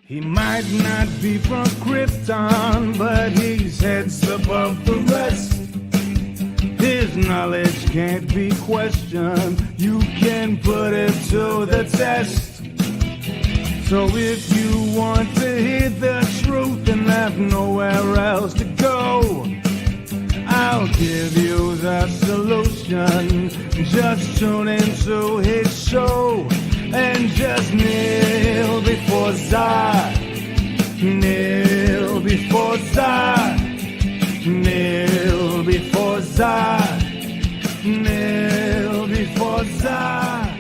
He might not be from Krypton, but he's heads above the rest. His knowledge can't be questioned. You can put it to the test. So if you want to hear the truth and have nowhere else to go, I'll give you the solution. Just tune into his show and just kneel before Zod. Kneel before Zod. Kneel before Zod. Kneel before Zod.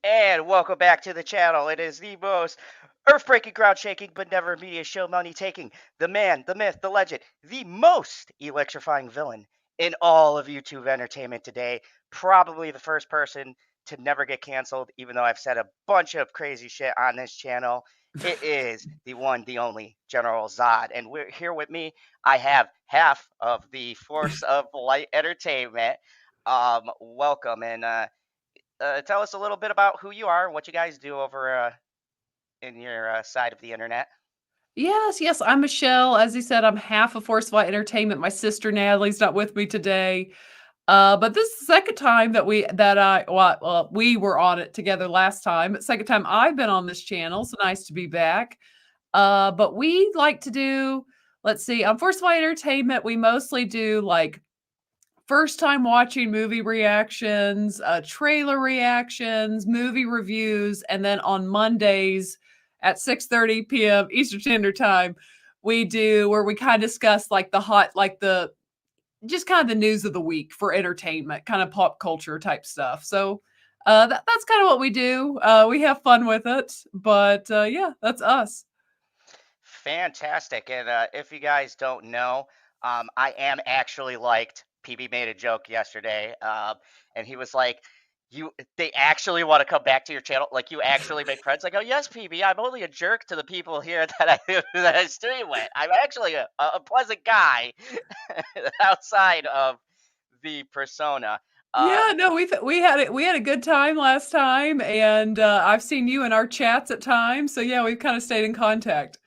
And welcome back to the channel. It is the most earth-breaking, ground-shaking, but never media show money-taking. The man, the myth, the legend, the most electrifying villain in all of YouTube entertainment today. Probably the first person to never get canceled, even though I've said a bunch of crazy shit on this channel. It is the one, the only General Zod. And we're here with me. I have half of the Force of Light Entertainment. Welcome, and tell us a little bit about who you are and what you guys do over in your side of the internet. Yes, I'm Michelle. As he said, I'm half of Force Flight Entertainment. My sister Natalie's not with me today. But this is the second time that we were on it together last time. Second time I've been on this channel, so nice to be back. But we like to do, let's see, on Force Flight Entertainment, we mostly do like first time watching movie reactions, trailer reactions, movie reviews, and then on Mondays at 6:30 p.m. Eastern Standard Time, we do where we kind of discuss like the just kind of the news of the week for entertainment, kind of pop culture type stuff. So that's kind of what we do. We have fun with it, but yeah, that's us. Fantastic. And if you guys don't know, I am actually liked. PB made a joke yesterday, and he was like, they actually want to come back to your channel? Like, you actually make friends?" I go, "Yes, PB, I'm only a jerk to the people here that that I stream with. I'm actually a pleasant guy outside of the persona." Yeah, Um, no, we had a good time last time, and I've seen you in our chats at times. So yeah, we've kind of stayed in contact.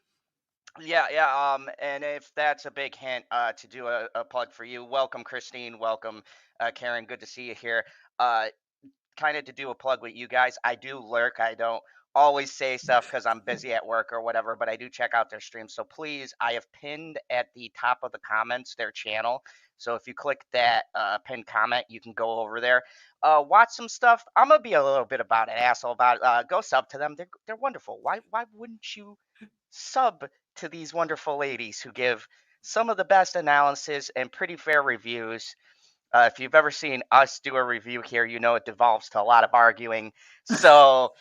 yeah. And if that's a big hint to do a plug for you, welcome, Christine. Welcome, Karen. Good to see you here. Uh, Kind of to do a plug with you guys. I do lurk. I don't always say stuff because I'm busy at work or whatever, but I do check out their streams. So please, I have pinned at the top of the comments their channel. So if you click that pinned comment, you can go over there, watch some stuff. I'm gonna be a little bit about an asshole about it. Go sub to them. They're wonderful. Why wouldn't you sub to these wonderful ladies who give some of the best analysis and pretty fair reviews? If you've ever seen us do a review here, you know it devolves to a lot of arguing. So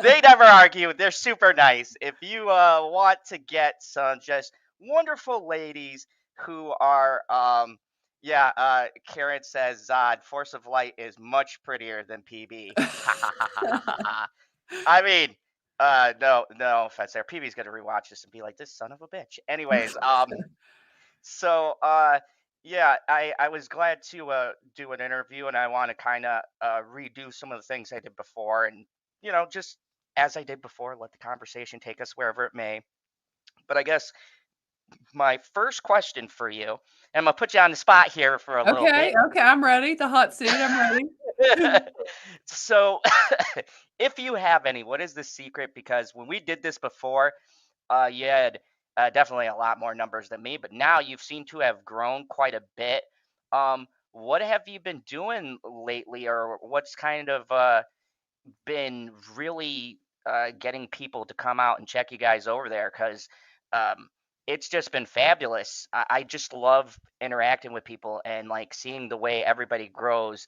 they never argue. They're super nice. If you want to get some just wonderful ladies who are, yeah, Karen says Zod, Force of Light is much prettier than PB. I mean, no offense there. PB's gonna rewatch this and be like, this son of a bitch. Anyways, so, yeah, I was glad to do an interview, and I want to kind of redo some of the things I did before, and just as I did before, let the conversation take us wherever it may. But I guess my first question for you, and I'm gonna put you on the spot here for a little Okay, bit. okay, I'm ready. The hot seat, I'm ready. So, if you have any, what is the secret? Because when we did this before, you had definitely a lot more numbers than me, but now you've seemed to have grown quite a bit. What have you been doing lately, or what's kind of been really getting people to come out and check you guys over there? Because um, it's just been fabulous. I just love interacting with people and like seeing the way everybody grows.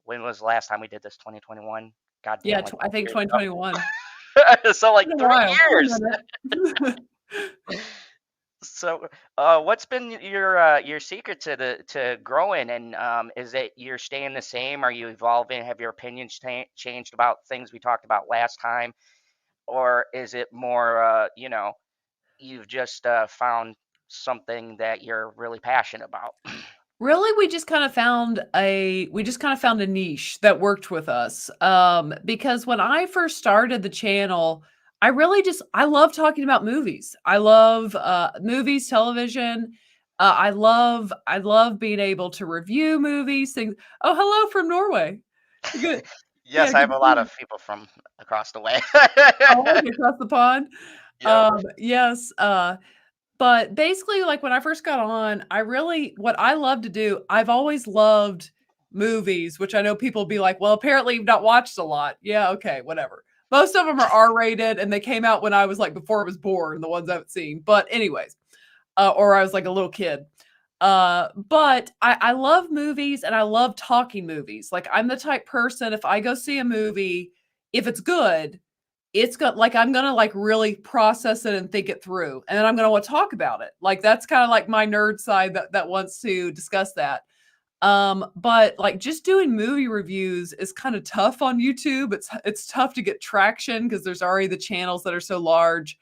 When was the last time we did this? 2021. God Yeah, damn, like I think years 2021. ago. So like Been a three while. Been years. a minute. So, what's been your secret to growing? And is it you're staying the same? Are you evolving? Have your opinions changed about things we talked about last time, or is it more, you've just found something that you're really passionate about? Really, we just kind of found a niche that worked with us. Because when I first started the channel, I love talking about movies. I love movies, television. I love being able to review movies, things. Oh, hello from Norway. Good. Yeah, Yes, I good have to a see lot you. of people from across the way. Oh, okay, across the pond. Yep. Yes, but basically, like, when I first got on, what I love to do, I've always loved movies, which I know people will be like, "Well, apparently you've not watched a lot." Yeah, okay, whatever. Most of them are R-rated, and they came out when I was, like, before I was born, the ones I haven't seen. But anyways, or I was, like, a little kid. But I love movies, and I love talking movies. Like, I'm the type person, if I go see a movie, if it's good, I'm gonna, like, really process it and think it through, and then I'm gonna wanna talk about it. Like, that's kinda like my nerd side that wants to discuss that. But, like, just doing movie reviews is kinda tough on YouTube. It's tough to get traction because there's already the channels that are so large.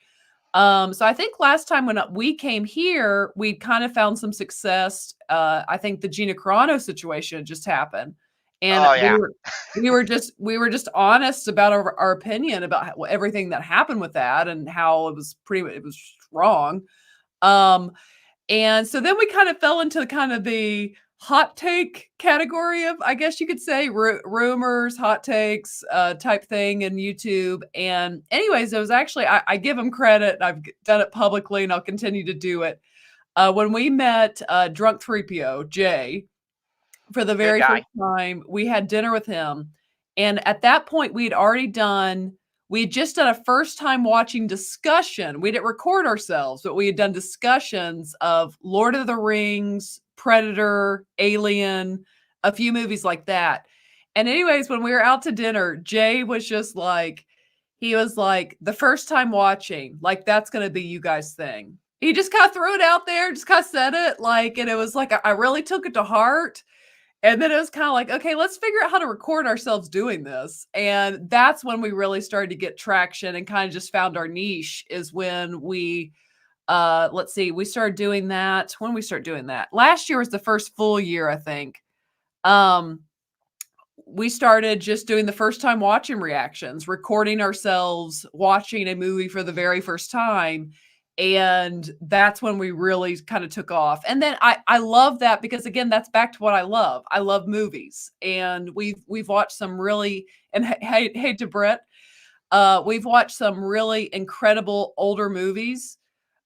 So I think last time when we came here, we kind of found some success. I think the Gina Carano situation just happened, and Oh yeah. we were just honest about our opinion about everything that happened with that and how it was wrong. Um, and so then we kind of fell into kind of the hot take category of, I guess you could say, rumors, hot takes, type thing in YouTube. And anyways, it was actually, I give him credit. Done it publicly and I'll continue to do it. When we met Drunk 3PO, Jay, for the Good very first guy. time, we had dinner with him, and at that point, we had just done a first time watching discussion. We didn't record ourselves, but we had done discussions of Lord of the Rings, Predator, Alien, a few movies like that. And anyways, when we were out to dinner, Jay was just like, he was like, the first time watching, like, that's gonna be you guys' thing. He just kind of threw it out there, just kind of said it, like, and it was like I really took it to heart. And then it was kinda like, "Okay, let's figure out how to record ourselves doing this." And that's when we really started to get traction and kinda just found our niche is when let's see, we started doing that when we start doing that? Last year was the first full year, I think. Um, we started just doing the first time watching reactions, recording ourselves watching a movie for the very first time, and that's when we really kind of took off. And then I love that because again, that's back to what I love. I love movies, and we've watched some really and hey to Brett, we've watched some really incredible older movies.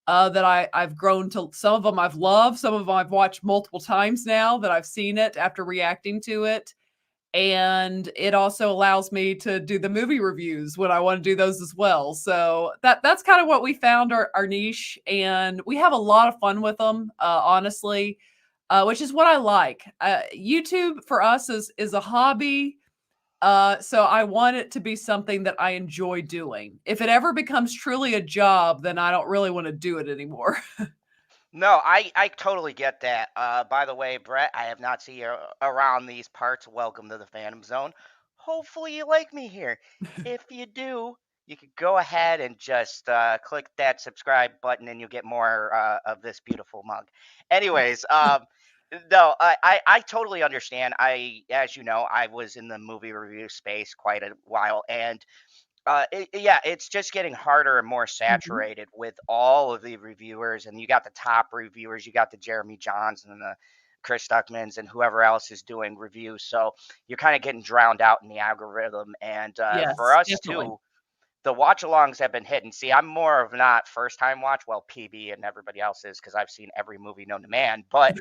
That I've grown to some of them I've loved, some of them I've watched multiple times now that I've seen it after reacting to it, and it also allows me to do the movie reviews when I want to do those as well. So that's kind of what we found our niche, and we have a lot of fun with them, honestly, which is what I like. YouTube for us is a hobby. So I want it to be something that I enjoy doing. If it ever becomes truly a job, then I don't really want to do it anymore. No, I totally get that. By the way, Brett, I have not seen you around these parts. Welcome to the Phantom Zone. Hopefully, you like me here. If you do, you could go ahead and just click that subscribe button, and you'll get more of this beautiful mug. Anyways, no, I totally understand. As you know, I was in the movie review space quite a while, and yeah, it's just getting harder and more Mhm. saturated with all of the reviewers, and you got the top reviewers, you got the Jeremy Johns and the Chris Stuckmans and whoever else is doing reviews. So you're kind of getting drowned out in the algorithm. And for Yes, us definitely. too, the watch alongs have been hidden. See, I'm more of not first time watch, well, PB and everybody else is because I've seen every movie known to man, but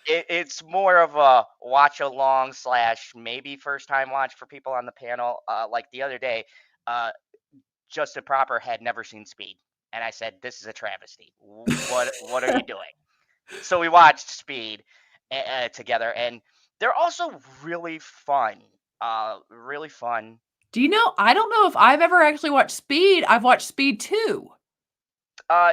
it's more of a watch along slash maybe first time watch for people on the panel. Like the other day, uh, Justin Proper had never seen Speed, and I said, "This is a travesty. What are you doing?" So we watched Speed together, and they're also really fun. Really fun. Do you know, I don't know if I've ever actually watched Speed. I've watched Speed 2. Uh,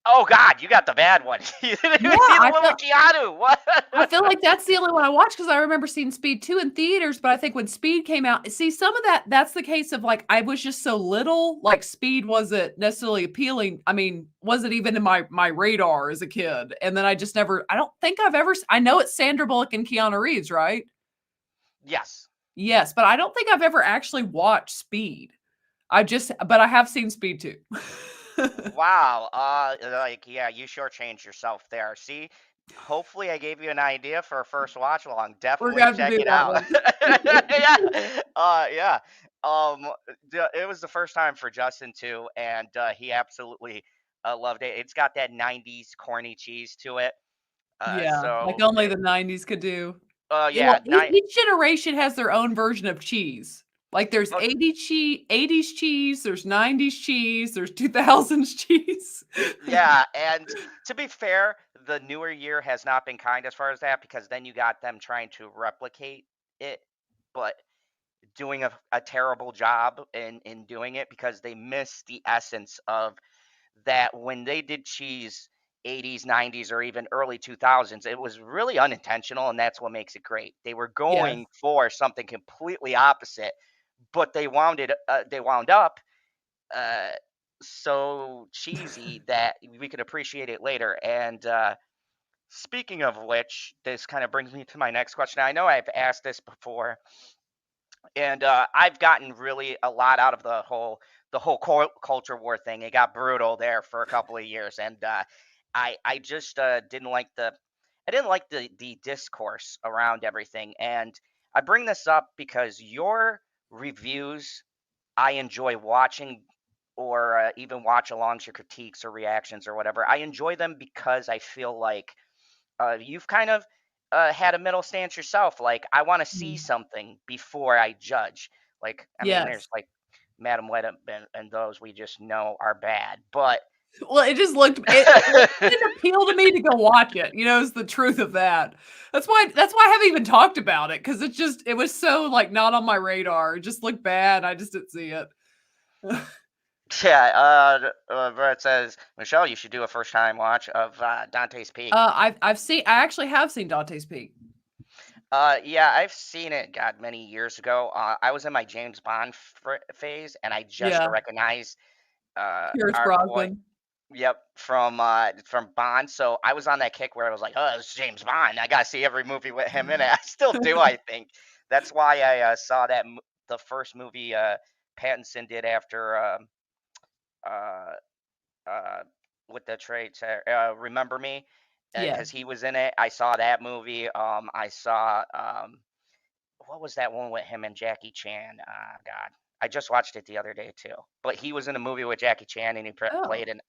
Oh God, you got the bad one. You didn't Yeah, even see the I one felt with Keanu. What? I feel like that's the only one I watched because I remember seeing Speed 2 in theaters, but I think when Speed came out, see, some of that's the case of like I was just so little, like Speed wasn't necessarily appealing. I mean, wasn't even in my radar as a kid. And then I just never, I don't think I've ever, I know it's Sandra Bullock and Keanu Reeves, right? Yes. Yes, but I don't think I've ever actually watched Speed. But I have seen Speed 2. Wow. Like, yeah, you shortchanged yourself there. See, hopefully I gave you an idea for a first watch along. We're gonna Definitely have to check do it that out. one. Yeah. Yeah. Um, it was the first time for Justin too, and he absolutely loved it. It's got that '90s corny cheese to it. Yeah, like So, only the '90s could do. Yeah, well, yeah, each generation has their own version of cheese. Like there's 80s cheese, there's '90s cheese, there's 2000s cheese. yeah, and to be fair, the newer year has not been kind as far as that because then you got them trying to replicate it, but doing a terrible job in doing it because they missed the essence of that when they did cheese 80s, 90s, or even early 2000s, it was really unintentional, and that's what makes it great. They were Yes. going for something completely opposite, but they wound up uh, so cheesy that we could appreciate it later. And speaking of which, this kind of brings me to my next question. I know I've asked this before, and I've gotten really a lot out of the whole culture war thing. It got brutal there for a couple of years, and I just didn't like the discourse around everything. And I bring this up because your reviews I enjoy watching, or even watch alongs, your critiques or reactions or whatever. I enjoy them because I feel like you've kind of had a middle stance yourself. Like, I want to see Mm. something before I judge. Like, I mean, Yes. there's like Madam Web and those we just know are bad, but Well, it just looked it didn't appeal to me to go watch it, is the truth of that. That's why I haven't even talked about it because it was so, like, not on my radar. It just looked bad. I just didn't see it. yeah. Where it says, Michelle, you should do a first time watch of Dante's Peak. I actually have seen Dante's Peak. Yeah, I've seen it, God, many years ago. I was in my James Bond phase, and I just Yeah, recognized Pierce our boy. Brosnan. Yep, from Bond. So I was on that kick where I was like, "Oh, it's James Bond. I gotta see every movie with him in it." I still do. I think that's why I saw the first movie Pattinson did after uh, uh, with the trade. Remember Me, Yeah. because he was in it. I saw that movie. I saw what was that one with him and Jackie Chan? God, I just watched it the other day too. But he was in a movie with Jackie Chan, and he Oh. played an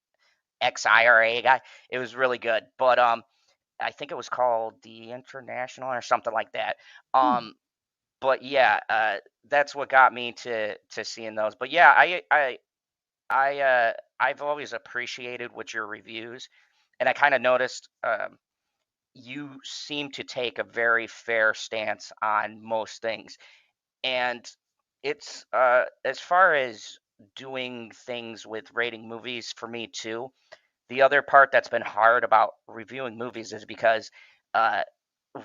ex-IRA guy. It was really good. But I think it was called The International or something like that. Hmm. But yeah, that's what got me to seeing those. But yeah, I've always appreciated with your reviews, and I kind of noticed you seem to take a very fair stance on most things. And it's as far as doing things with rating movies for me too. The other part that's been hard about reviewing movies is because uh,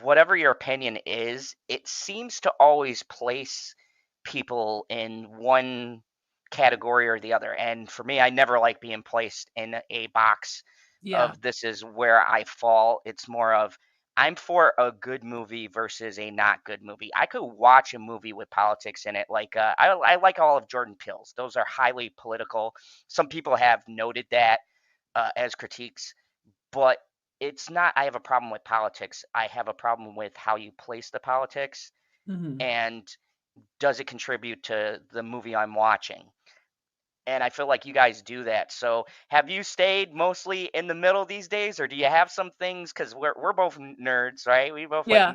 whatever your opinion is, it seems to always place people in one category or the other. And for me, I never like being placed in a box Yeah. of this is where I fall. It's more of I'm for a good movie versus a not good movie. I could watch a movie with politics in it. Like I like all of Jordan Peele's. Those are highly political. Some people have noted that as critiques, but it's not. I have a problem with politics. I have a problem with how you place the politics, Mhm. and does it contribute to the movie I'm watching? And I feel like you guys do that. So, have you stayed mostly in the middle these days, or do you have some things? Because we're both nerds, right? Yeah.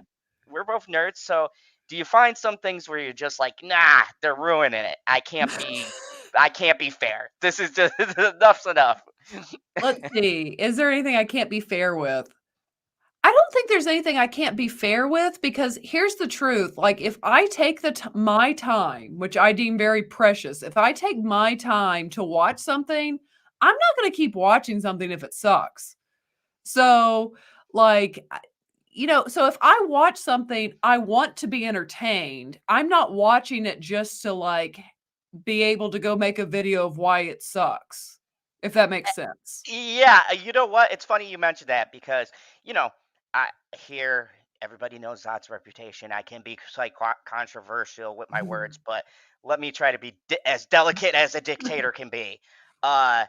We're both nerds. So, do you find some things where you're just like, nah, they're ruining it. I can't be fair. This is just enough's enough. Let's see. Is there anything I can't be fair with? I don't think there's anything I can't be fair with because here's the truth. Like, if I take my time, which I deem very precious, if I take my time to watch something, I'm not going to keep watching something if it sucks. So, like, so if I watch something, I want to be entertained. I'm not watching it just to like be able to go make a video of why it sucks, if that makes sense. Yeah, you know what? It's funny you mentioned that because, you know, I here everybody knows Zod's reputation. I can be quite controversial with my words, but let me try to be as delicate as a dictator can be. Uh,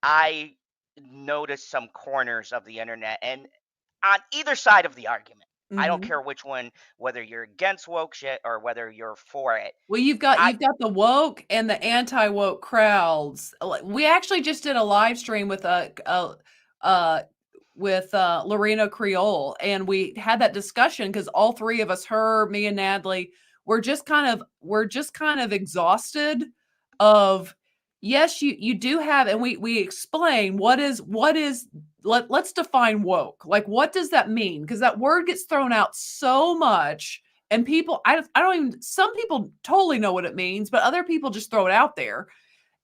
I noticed some corners of the internet, and on either side of the argument, I don't Mhm. care which one, whether you're against woke shit or whether you're for it. Well, you've got I you've got the woke and the anti-woke crowds. Like, we actually just did a live stream with uh Lorena Creole, and we had that discussion because all three of us, her, me, and Natalie, we're just kind of exhausted of yes, you do have, and we explain what is let's define woke. Like, what does that mean? Because that word gets thrown out so much, and people, I don't even, some people totally know what it means, but other people just throw it out there.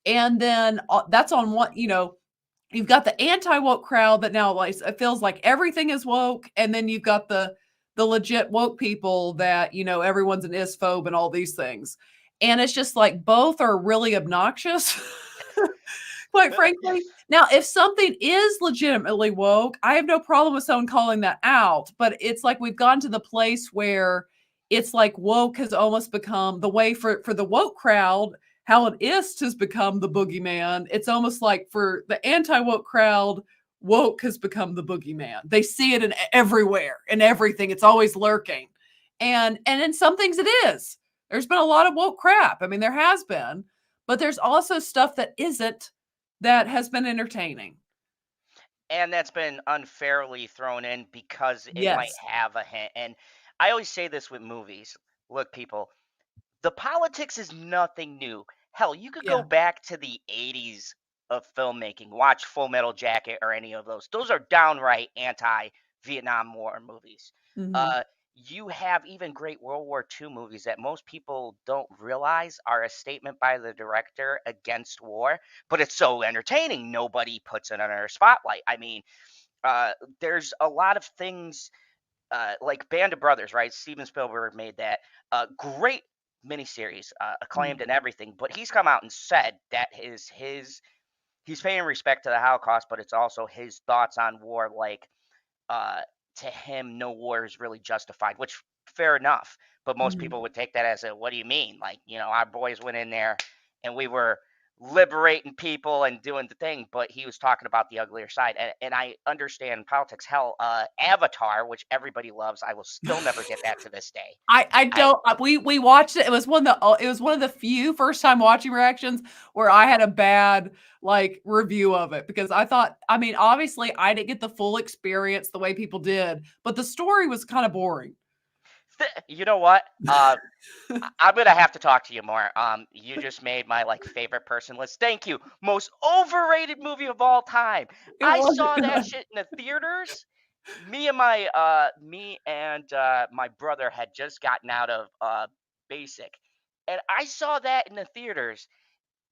And then that's on what, you've got the anti-woke crowd that now, like, it feels like everything is woke. And then you've got the legit woke people that, everyone's an isphobe and all these things. And it's just like both are really obnoxious. Quite frankly. Now, if something is legitimately woke, I have no problem with someone calling that out, but it's like we've gone to the place where it's like woke has almost become the way for the woke crowd, how an ist has become the boogeyman. It's almost like for the anti-woke crowd, woke has become the boogeyman. They see it in everywhere and everything. It's always lurking. And in some things it is. There's been a lot of woke crap. I mean, there has been, but there's also stuff that isn't, that has been entertaining. and that's been unfairly thrown in because it might Yes. have a hint. And I always say this with movies. Look, people, the politics is nothing new. Hell, you could go Yeah. back to the 80s of filmmaking, watch Full Metal Jacket or any of those. Those are downright anti Vietnam War movies. Mhm. Uh, you have even great World War II movies that most people don't realize are a statement by the director against war, but it's so entertaining. Nobody puts it under a spotlight. I mean, uh, there's a lot of things like Band of Brothers, right? Steven Spielberg made that great miniseries, acclaimed Mhm. and everything. But he's come out and said that is his. He's paying respect to the Holocaust, but it's also his thoughts on war. Like uh, to him, no war is really justified, which fair enough. But most Mhm. people would take that as a, what do you mean? Like, our boys went in there and we were liberating people and doing the thing, but he was talking about the uglier side. And I understand politics. Hell, Avatar, which everybody loves, I will still never get that to this day. I I don't, we watched it. It was one of the few first time watching reactions where I had a bad, like, review of it, because I thought, I mean, obviously I didn't get the full experience the way people did, but the story was kind of boring. you know what? I'm gonna have to talk to you more. You just made my like favorite person list. Thank you. Most overrated movie of all time. It I wasn't saw that good. shit in the theaters. Me and my brother had just gotten out of basic, and I saw that in the theaters.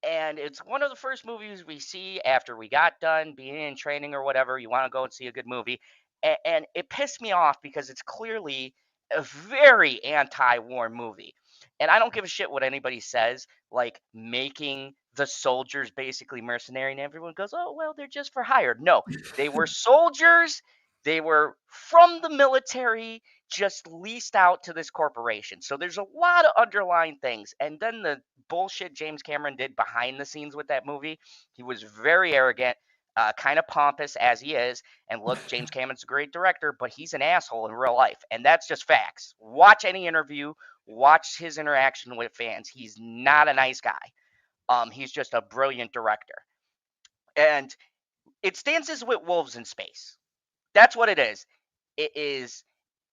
And it's one of the first movies we see after we got done being in training or whatever. You want to go and see a good movie, and it pissed me off because it's clearly a very anti-war movie, and I don't give a shit what anybody says, like making the soldiers basically mercenary, and everyone goes, oh well, they're just for hire. No, they were soldiers. They were from the military, just leased out to this corporation. So there's a lot of underlying things. And then the bullshit James Cameron did behind the scenes with that movie. He was very arrogant, kind of pompous as he is. And look, James Cameron's a great director, but he's an asshole in real life. And that's just facts. Watch any interview, watch his interaction with fans. He's not a nice guy. He's just a brilliant director. And it's Dances with Wolves in Space. That's what it is. It is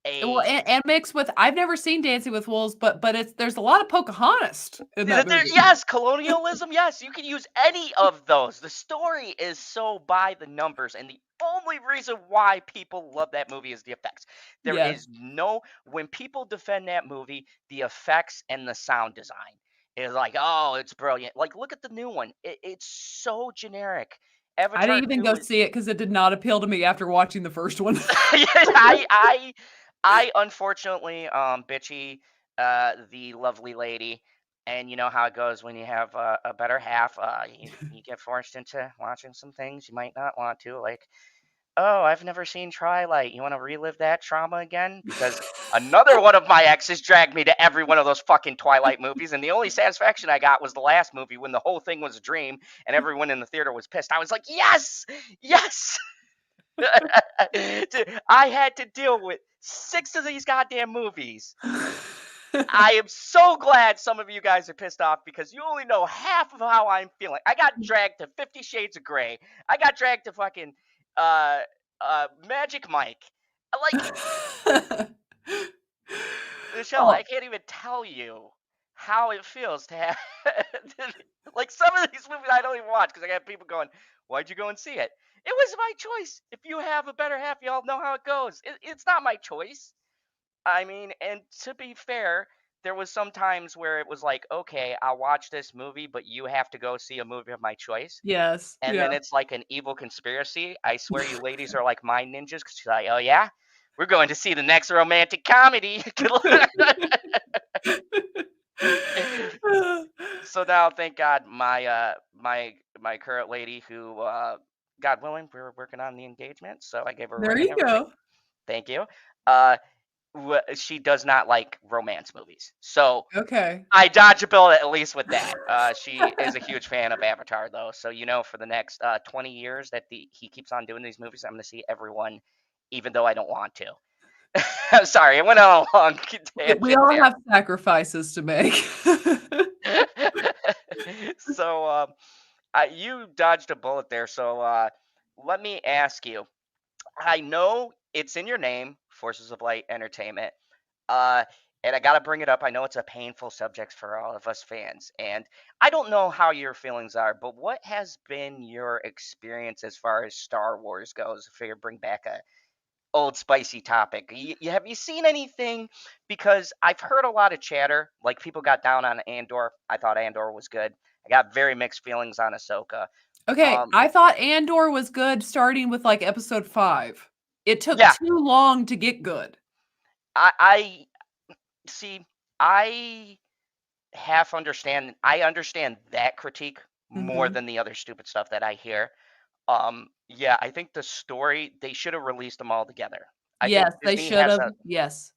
Well, a and mixed with, I've never seen Dancing with Wolves, but it's, there's a lot of Pocahontas in that movie. Yes, colonialism. Yes, you can use any of those. The story is so by the numbers, and the only reason why people love that movie is the effects. There Yes. is no, when people defend that movie, the effects and the sound design is like, oh, it's brilliant. Like, look at the new one. It's so generic. I Avatar didn't even 2 go is see it because it did not appeal to me after watching the first one. I unfortunately bitchy the lovely lady, and you know how it goes when you have a better half. You get forced into watching some things you might not want to, like, oh, I've never seen Twilight. You want to relive that trauma again? Because another one of my exes dragged me to every one of those fucking Twilight movies, and the only satisfaction I got was the last movie when the whole thing was a dream and everyone in the theater was pissed. I was like, yes, yes. I had to deal with 6 of these goddamn movies. I am so glad some of you guys are pissed off because you only know half of how I'm feeling. I got dragged to 50 Shades of Grey. I got dragged to fucking uh Magic Mike. Like, Michelle, I Oh, can't even tell you how it feels to have like some of these movies I don't even watch because I got people going, "Why'd you go and see it?" It was my choice. If you have a better half, y'all know how it goes. It's not my choice. I mean, and to be fair, there was some times where it was like, okay, I'll watch this movie, but you have to go see a movie of my choice. yes, And yeah. then it's like an evil conspiracy. I swear you ladies are like mind ninjas because she's like, oh yeah, we're going to see the next romantic comedy. So now, thank God, my current lady, who God willing, we're working on the engagement, so I gave her a There ring and you everything. go. Thank you. Uh, she does not like romance movies, so Okay. I dodge a bullet at least with that. She is a huge fan of Avatar, though, so for the next 20 years that he keeps on doing these movies, I'm going to see everyone, even though I don't want to. I'm sorry, I went on a long We tangent all there. have sacrifices to make. So, you dodged a bullet there. So, let me ask you. I know it's in your name, Forces of Light Entertainment. Uh, and I got to bring it up. I know it's a painful subject for all of us fans. And I don't know how your feelings are, but what has been your experience as far as Star Wars goes? I figure bring back a old spicy topic. Have you seen anything? Because I've heard a lot of chatter. Like people got down on Andor. I thought Andor was good. I got very mixed feelings on Ahsoka. Okay, Um, I thought Andor was good starting with, like, episode 5. It took yeah, too long to get good. I see. I half understand. I understand that critique more Mhm. than the other stupid stuff that I hear. Yeah, I think the story they should have released them all together. I think Yes, they should've. Yes.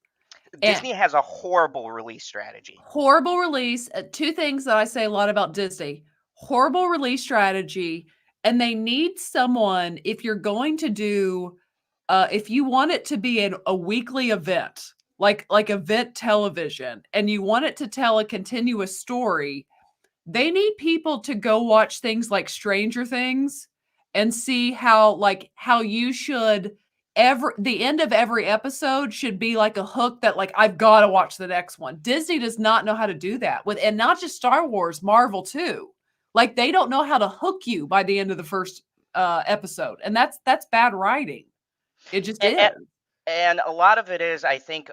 And Disney has a horrible release strategy. horrible release, 2 things that I say a lot about Disney. Horrible release strategy, and they need someone if you're going to do, if you want it to be a weekly event, like event television, and you want it to tell a continuous story, they need people to go watch things like Stranger Things and see how, like, how you should the end of every episode should be like a hook that, like, I've gotta watch the next one. Disney does not know how to do that with, and not just Star Wars, Marvel too. Like, they don't know how to hook you by the end of the first episode, and that's bad writing. It just is. And a lot of it is, I think,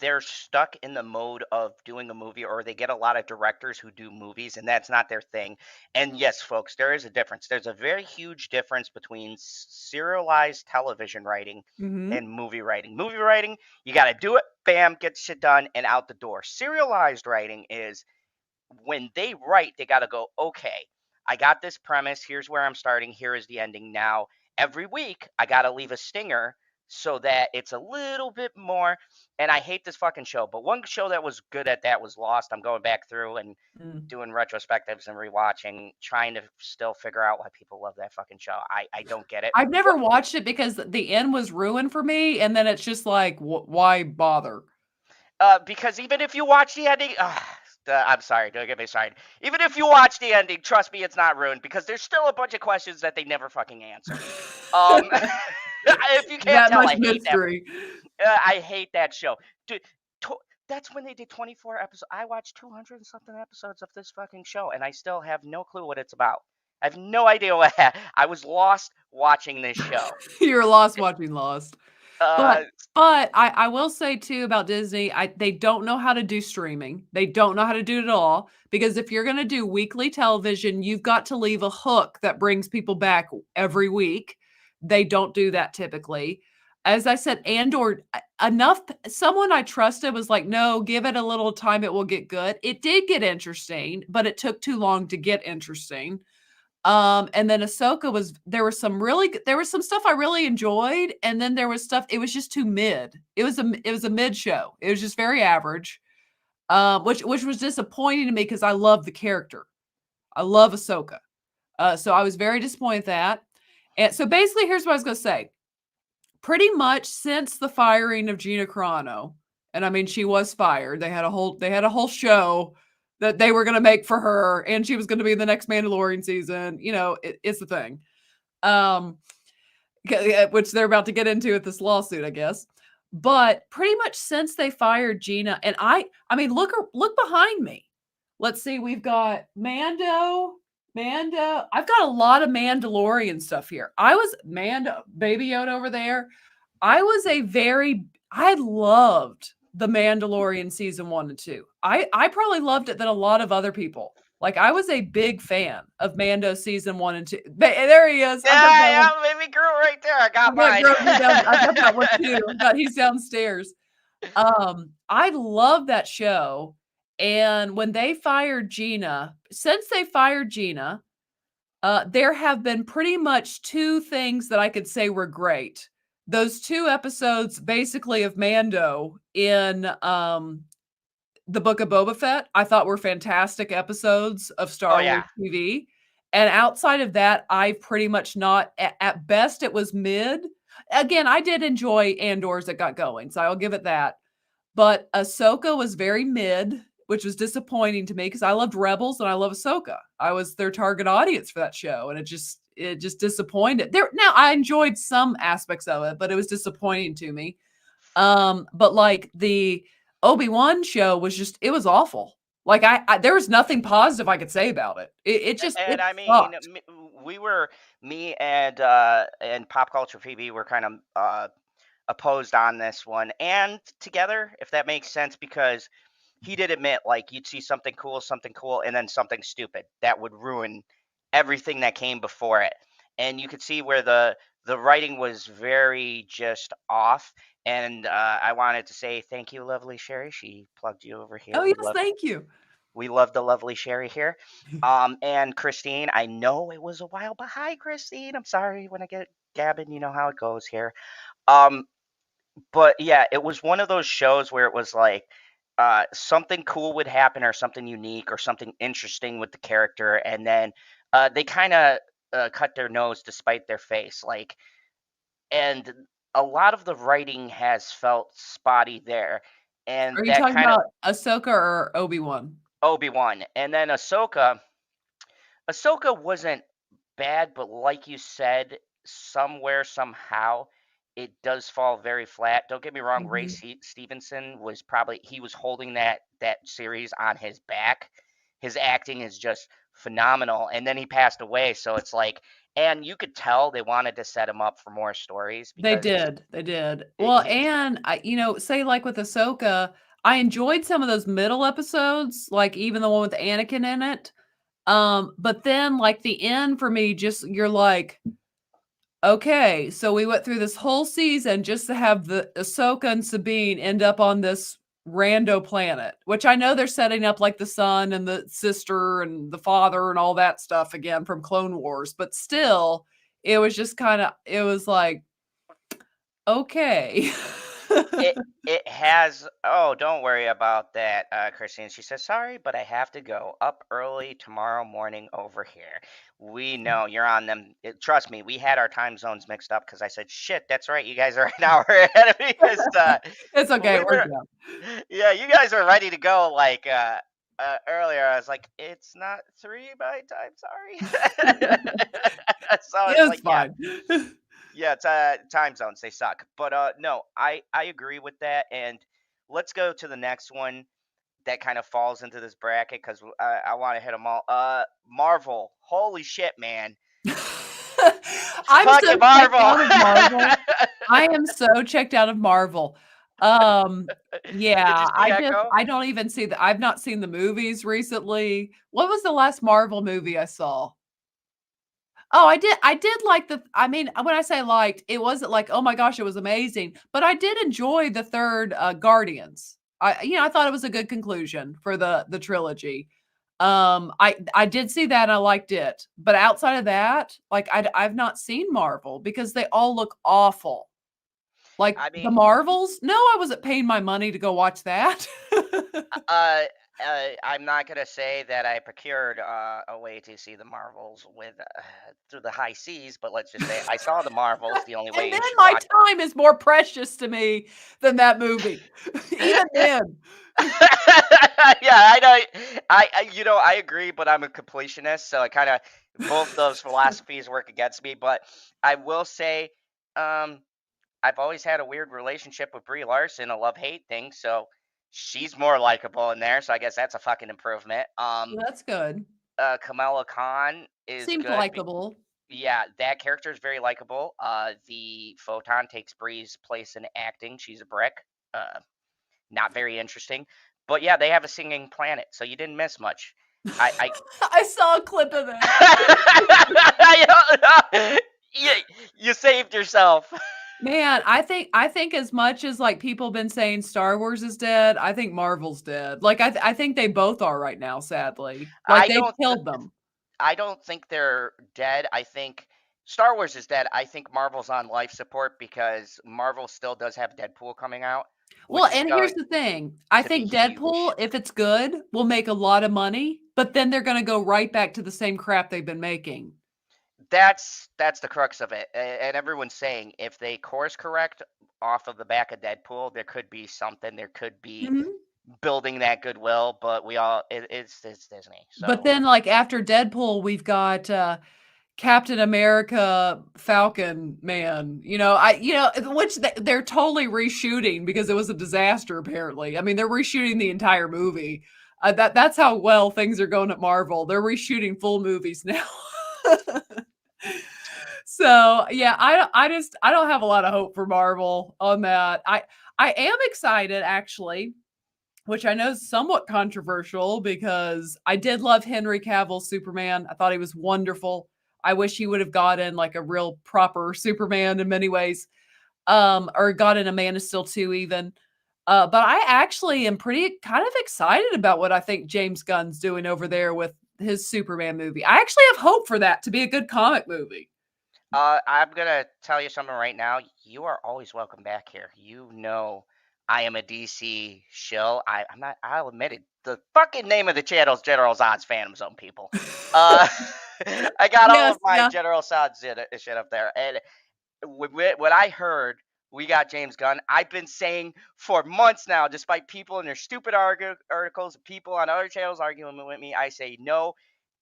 they're stuck in the mode of doing a movie, or they get a lot of directors who do movies, and that's not their thing. And yes, folks, there is a difference. There's a very huge difference between serialized television writing Mhm. and movie writing. Movie writing, you got to do it, bam, get shit done, and out the door. Serialized writing is when they write, they got to go, okay, I got this premise. Here's where I'm starting. Here is the ending. Now, every week, I got to leave a stinger so that it's a little bit more. And I hate this fucking show, but one show that was good at that was Lost. I'm going back through and Mm. doing retrospectives and rewatching, trying to still figure out why people love that fucking show. I don't get it. I've never watched it because the end was ruined for me, and then it's just like, why bother? Because even if you watch the ending, I'm sorry, don't get me started. Even if you watch the ending, trust me, it's not ruined because there's still a bunch of questions that they never fucking answer. Um, if you can't That tell, much I hate that. mystery. I hate that show. Dude, that's when they did 24 episodes. I watched 200 and something episodes of this fucking show, and I still have no clue what it's about. I have no idea what. I was lost watching this show. You're lost watching Lost. Uh, But I will say too about Disney, they don't know how to do streaming. They don't know how to do it at all, because if you're gonna do weekly television, you've got to leave a hook that brings people back every week. They don't do that typically. As I said, Andor, enough someone I trusted was like, "No, give it a little time, it will get good." It did get interesting, but it took too long to get interesting. And then Ahsoka there was there was some stuff I really enjoyed, and then there was stuff it was just too mid. It was a mid show. It was just very average, which was disappointing to me because I love the character. I love Ahsoka. So I was very disappointed with that. And so basically, here's what I was gonna say. Pretty much since the firing of Gina Carano, and I mean she was fired. They had a whole show that they were going to make for her, and she was going to be in the next Mandalorian season. You know, it's the thing. Um, which they're about to get into with this lawsuit, I guess. But pretty much since they fired Gina, and I mean, look behind me. Let's see, we've got Mando. I've got a lot of Mandalorian stuff here. I was Mando, Baby Yoda over there. I loved the Mandalorian season 1 and 2. I probably loved it than a lot of other people. Like, I was a big fan of Mando season 1 and 2. There he is. yeah, baby girl right there. I got mine. I got that one too. He's downstairs. I love that show. And when they fired Gina, since they fired Gina, there have been pretty much 2 things that I could say were great. Those 2 episodes basically of Mando in the Book of Boba Fett, I thought were fantastic episodes of Star Wars TV. And outside of that, I've pretty much not, at best, it was mid. Again, I did enjoy Andor's that got going, so I'll give it that. But Ahsoka was very mid, which was disappointing to me because I loved Rebels and I love Ahsoka. I was their target audience for that show, and it just disappointed. Now I enjoyed some aspects of it, but it was disappointing to me. But like the Obi-Wan show it was awful. Like there was nothing positive I could say about it. And I mean, sucked. me and Pop Culture PB were kind of opposed on this one, and together, if that makes sense, because he did admit, like, you'd see something cool, and then something stupid that would ruin everything that came before it. And you could see where the writing was very just off. And I wanted to say thank you, lovely Sherry. She plugged you over here. Oh yes, thank you. We love the lovely Sherry here. And Christine, I know it was a while, but hi, Christine. I'm sorry when I get gabbing. You know how it goes here. But yeah, it was one of those shows where it was like something cool would happen, or something unique, or something interesting with the character, and then they kind of cut their nose to spite their face. Like, and a lot of the writing has felt spotty there, and Are you that talking kind of about Ahsoka or Obi-Wan? Obi-Wan, and then Ahsoka wasn't bad, but like you said, somewhere, somehow, it does fall very flat. Don't get me wrong, Ray Mhm. Stevenson he was holding that series on his back. His acting is just phenomenal, and then he passed away, so it's like, and you could tell they wanted to set him up for more stories They because did. They did. Well, and say like with Ahsoka, I enjoyed some of those middle episodes, like even the one with Anakin in it. But then like the end for me, you're like, okay, so we went through this whole season just to have the Ahsoka and Sabine end up on this rando planet, which I know they're setting up like the son and the sister and the father and all that stuff again from Clone Wars, but still, it was just it was like, okay. it has. Oh, don't worry about that, Christine. She says, sorry, but I have to go up early tomorrow morning over here. We know you're on them. Trust me, we had our time zones mixed up because I said, shit, that's right, you guys are an hour ahead of me. Because It's okay. we were, yeah, you guys were ready to go like earlier. I was like, it's not 3 my time, sorry. So it's like, fine. yeah, it's time zones, they suck. But no, I agree with that. And let's go to the next one that kind of falls into this bracket because I want to hit them all. Marvel, holy shit, man. I'm so Fucking Marvel. Marvel. I am so checked out of Marvel. Um, Did you yeah, see Echo? I don't even see I've not seen the movies recently. What was the last Marvel movie I saw? Oh, I did like I mean, when I say liked, it wasn't like, "Oh my gosh, it was amazing," but I did enjoy the 3rd, Guardians. I thought it was a good conclusion for the trilogy. I did see that, and I liked it, but outside of that, like, I've not seen Marvel because they all look awful. Like, I the mean, Marvels? No, I wasn't paying my money to go watch that. uh, I'm not gonna say that I procured a way to see the Marvels with through the high seas, but let's just say I saw the Marvels the only way And then you should my watch time is more precious to me than that movie. Even it. then. Yeah, I know. I agree, but I'm a completionist, so I kind of both those philosophies work against me. But I will say, um, I've always had a weird relationship with Brie Larson, a love hate thing. So she's more likable in there. So I guess that's a fucking improvement. Well, that's good. Kamala Khan is Seems good. likable. Yeah, that character is very likable. The photon takes Brie's place in acting. She's a brick. Not very interesting. But yeah, they have a singing planet, so you didn't miss much. I I saw a clip of that. you, you saved yourself. Man, I think as much as, like, people been saying Star Wars is dead, I think Marvel's dead. Like, I think they both are right now, sadly. Like, I they've don't th- killed them. I don't think they're dead. I think Star Wars is dead. I think Marvel's on life support because Marvel still does have Deadpool coming out, Well, which is and here's going the thing, I to be think huge. Deadpool, if it's good, will make a lot of money, but then they're gonna go right back to the same crap they've been making. That's the crux of it. And everyone's saying if they course correct off of the back of Deadpool, there could be something. There could be Mhm. building that goodwill, but it's Disney. But So then, like, after Deadpool, we've got, Captain America, Falcon Man, which they're totally reshooting because it was a disaster apparently. I mean, they're reshooting the entire movie. That's how well things are going at Marvel. They're reshooting full movies now. So, yeah, I don't have a lot of hope for Marvel on that. I am excited actually, which I know is somewhat controversial because I did love Henry Cavill's Superman. I thought he was wonderful. I wish he would have gotten like a real proper Superman in many ways, or gotten a Man of Steel 2 even. But I actually am pretty kind of excited about what I think James Gunn's doing over there with his Superman movie. I actually have hope for that to be a good comic movie. I'm gonna tell you something right now. You are always welcome back here. You know I am a DC shill. I'm not. I'll admit it. The fucking name of the channel is General Zod's Phantom Zone, people. Uh, I got all Yes, of my yeah. General Zod shit up there, and when I heard we got James Gunn, I've been saying for months now, despite people in their stupid articles, people on other channels arguing with me, I say no.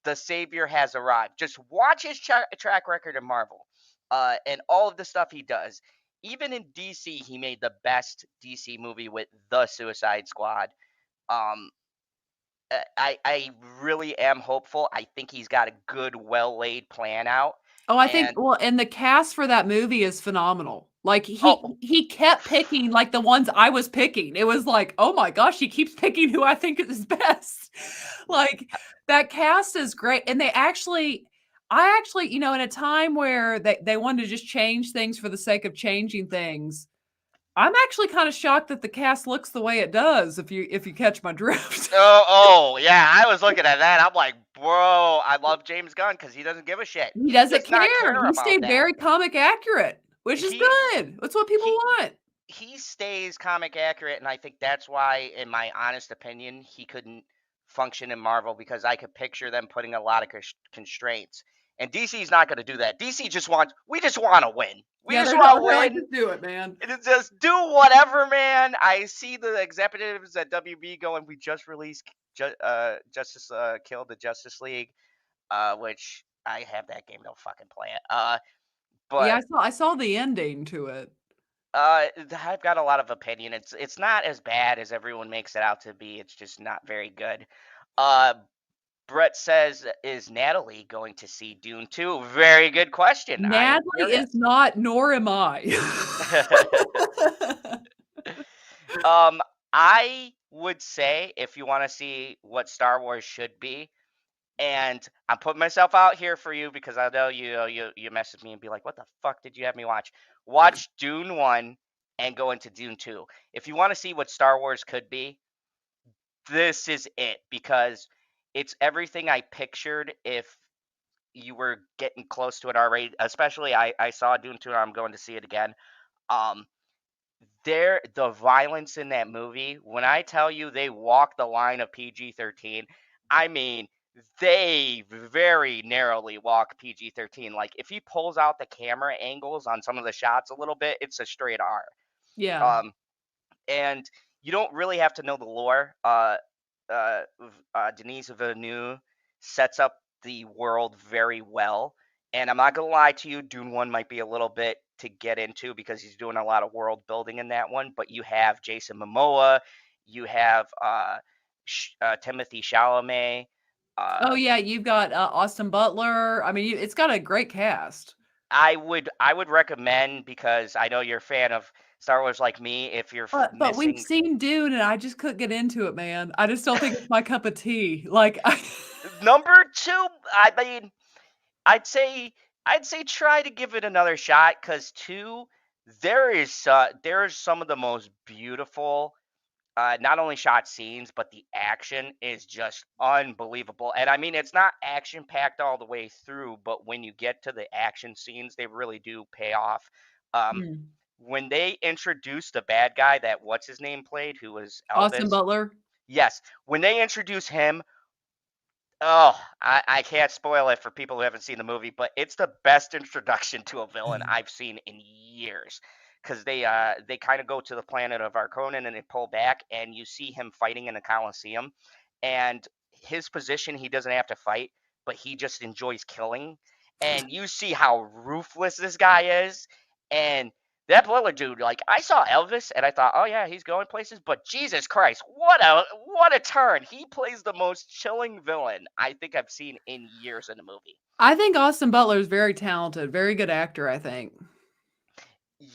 The savior has arrived. Just watch his track record in Marvel, and all of the stuff he does. Even in DC, he made the best DC movie with the Suicide Squad. Um, I really am hopeful. I think he's got a good, well laid plan out, Oh, I think and well, and the cast for that movie is phenomenal. Like oh, he kept picking like the ones I was picking. It was like, "Oh my gosh, he keeps picking who I think is best." Like that cast is great and I actually, in a time where they wanted to just change things for the sake of changing things, I'm actually kind of shocked that the cast looks the way it does if you catch my drift. oh, yeah. I was looking at that. I'm like, bro, I love James Gunn because he doesn't give a shit. He He doesn't does not care. care He about stayed that. very comic accurate, which is He good. That's what people he want. he stays comic accurate, and I think that's why, in my honest opinion, he couldn't function in Marvel because I could picture them putting a lot of constraints. And DC's not going to do that. DC we just want to win. We Yeah, just want to they're like, win. "Just do it, man." It's just do whatever, man. I see the executives at WB going, we just released Justice Kill the Justice League, which I have that game, don't fucking play it. Yeah, But I saw the ending to it. I've got a lot of opinion. It's not as bad as everyone makes it out to be. It's just not very good. Uh, Brett says, "Is Natalie going to see Dune 2?" Very good question. I am Natalie curious. is not, nor am I. um, I would say if you want to see what Star Wars should be, and I'm putting myself out here for you because I know you message me and be like, "What the fuck did you have me watch?" Watch Dune 1 and go into Dune 2. If you want to see what Star Wars could be, this is it because it's everything I pictured if you were getting close to it already. Especially I saw Dune 2 and I'm going to see it again. Um the violence in that movie, when I tell you they walk the line of PG-13, I mean they very narrowly walk PG-13. Like if he pulls out the camera angles on some of the shots a little bit, it's a straight R. Yeah. Um and you don't really have to know the lore. Denise Villeneuve sets up the world very well, and I'm not gonna lie to you, Dune One might be a little bit to get into because he's doing a lot of world building in that one. But you have Jason Momoa, you have Timothy Chalamet. Oh, Uh, yeah, you've got, Austin Butler. I mean, it's got a great cast. I would recommend because I know you're a fan of Star Wars like me. If you're But we've missing seen Dune, and I just couldn't get into it, man. I just don't think it's my cup of tea. Like, I number two, I mean, I'd say I'd say try to give it another shot because two, there's some of the most beautiful, not only shot scenes, but the action is just unbelievable. And I mean, it's not action packed all the way through, but when you get to the action scenes, they really do pay off. Um, Mm. when they introduced the bad guy that what's his name played, who was Austin Elvis. Butler? Yes, when they introduce him, oh, I can't spoil it for people who haven't seen the movie, but it's the best introduction to a villain I've seen in years. Because they kind of go to the planet of Arconin and they pull back, and you see him fighting in a Coliseum, and his position he doesn't have to fight, but he just enjoys killing, and you see how ruthless this guy is, and that Butler dude, like I saw Elvis and I thought, oh yeah, he's going places, but Jesus Christ, what a turn! He plays the most chilling villain I think I've seen in years in a movie. I think Austin Butler is very talented, very good actor, I think.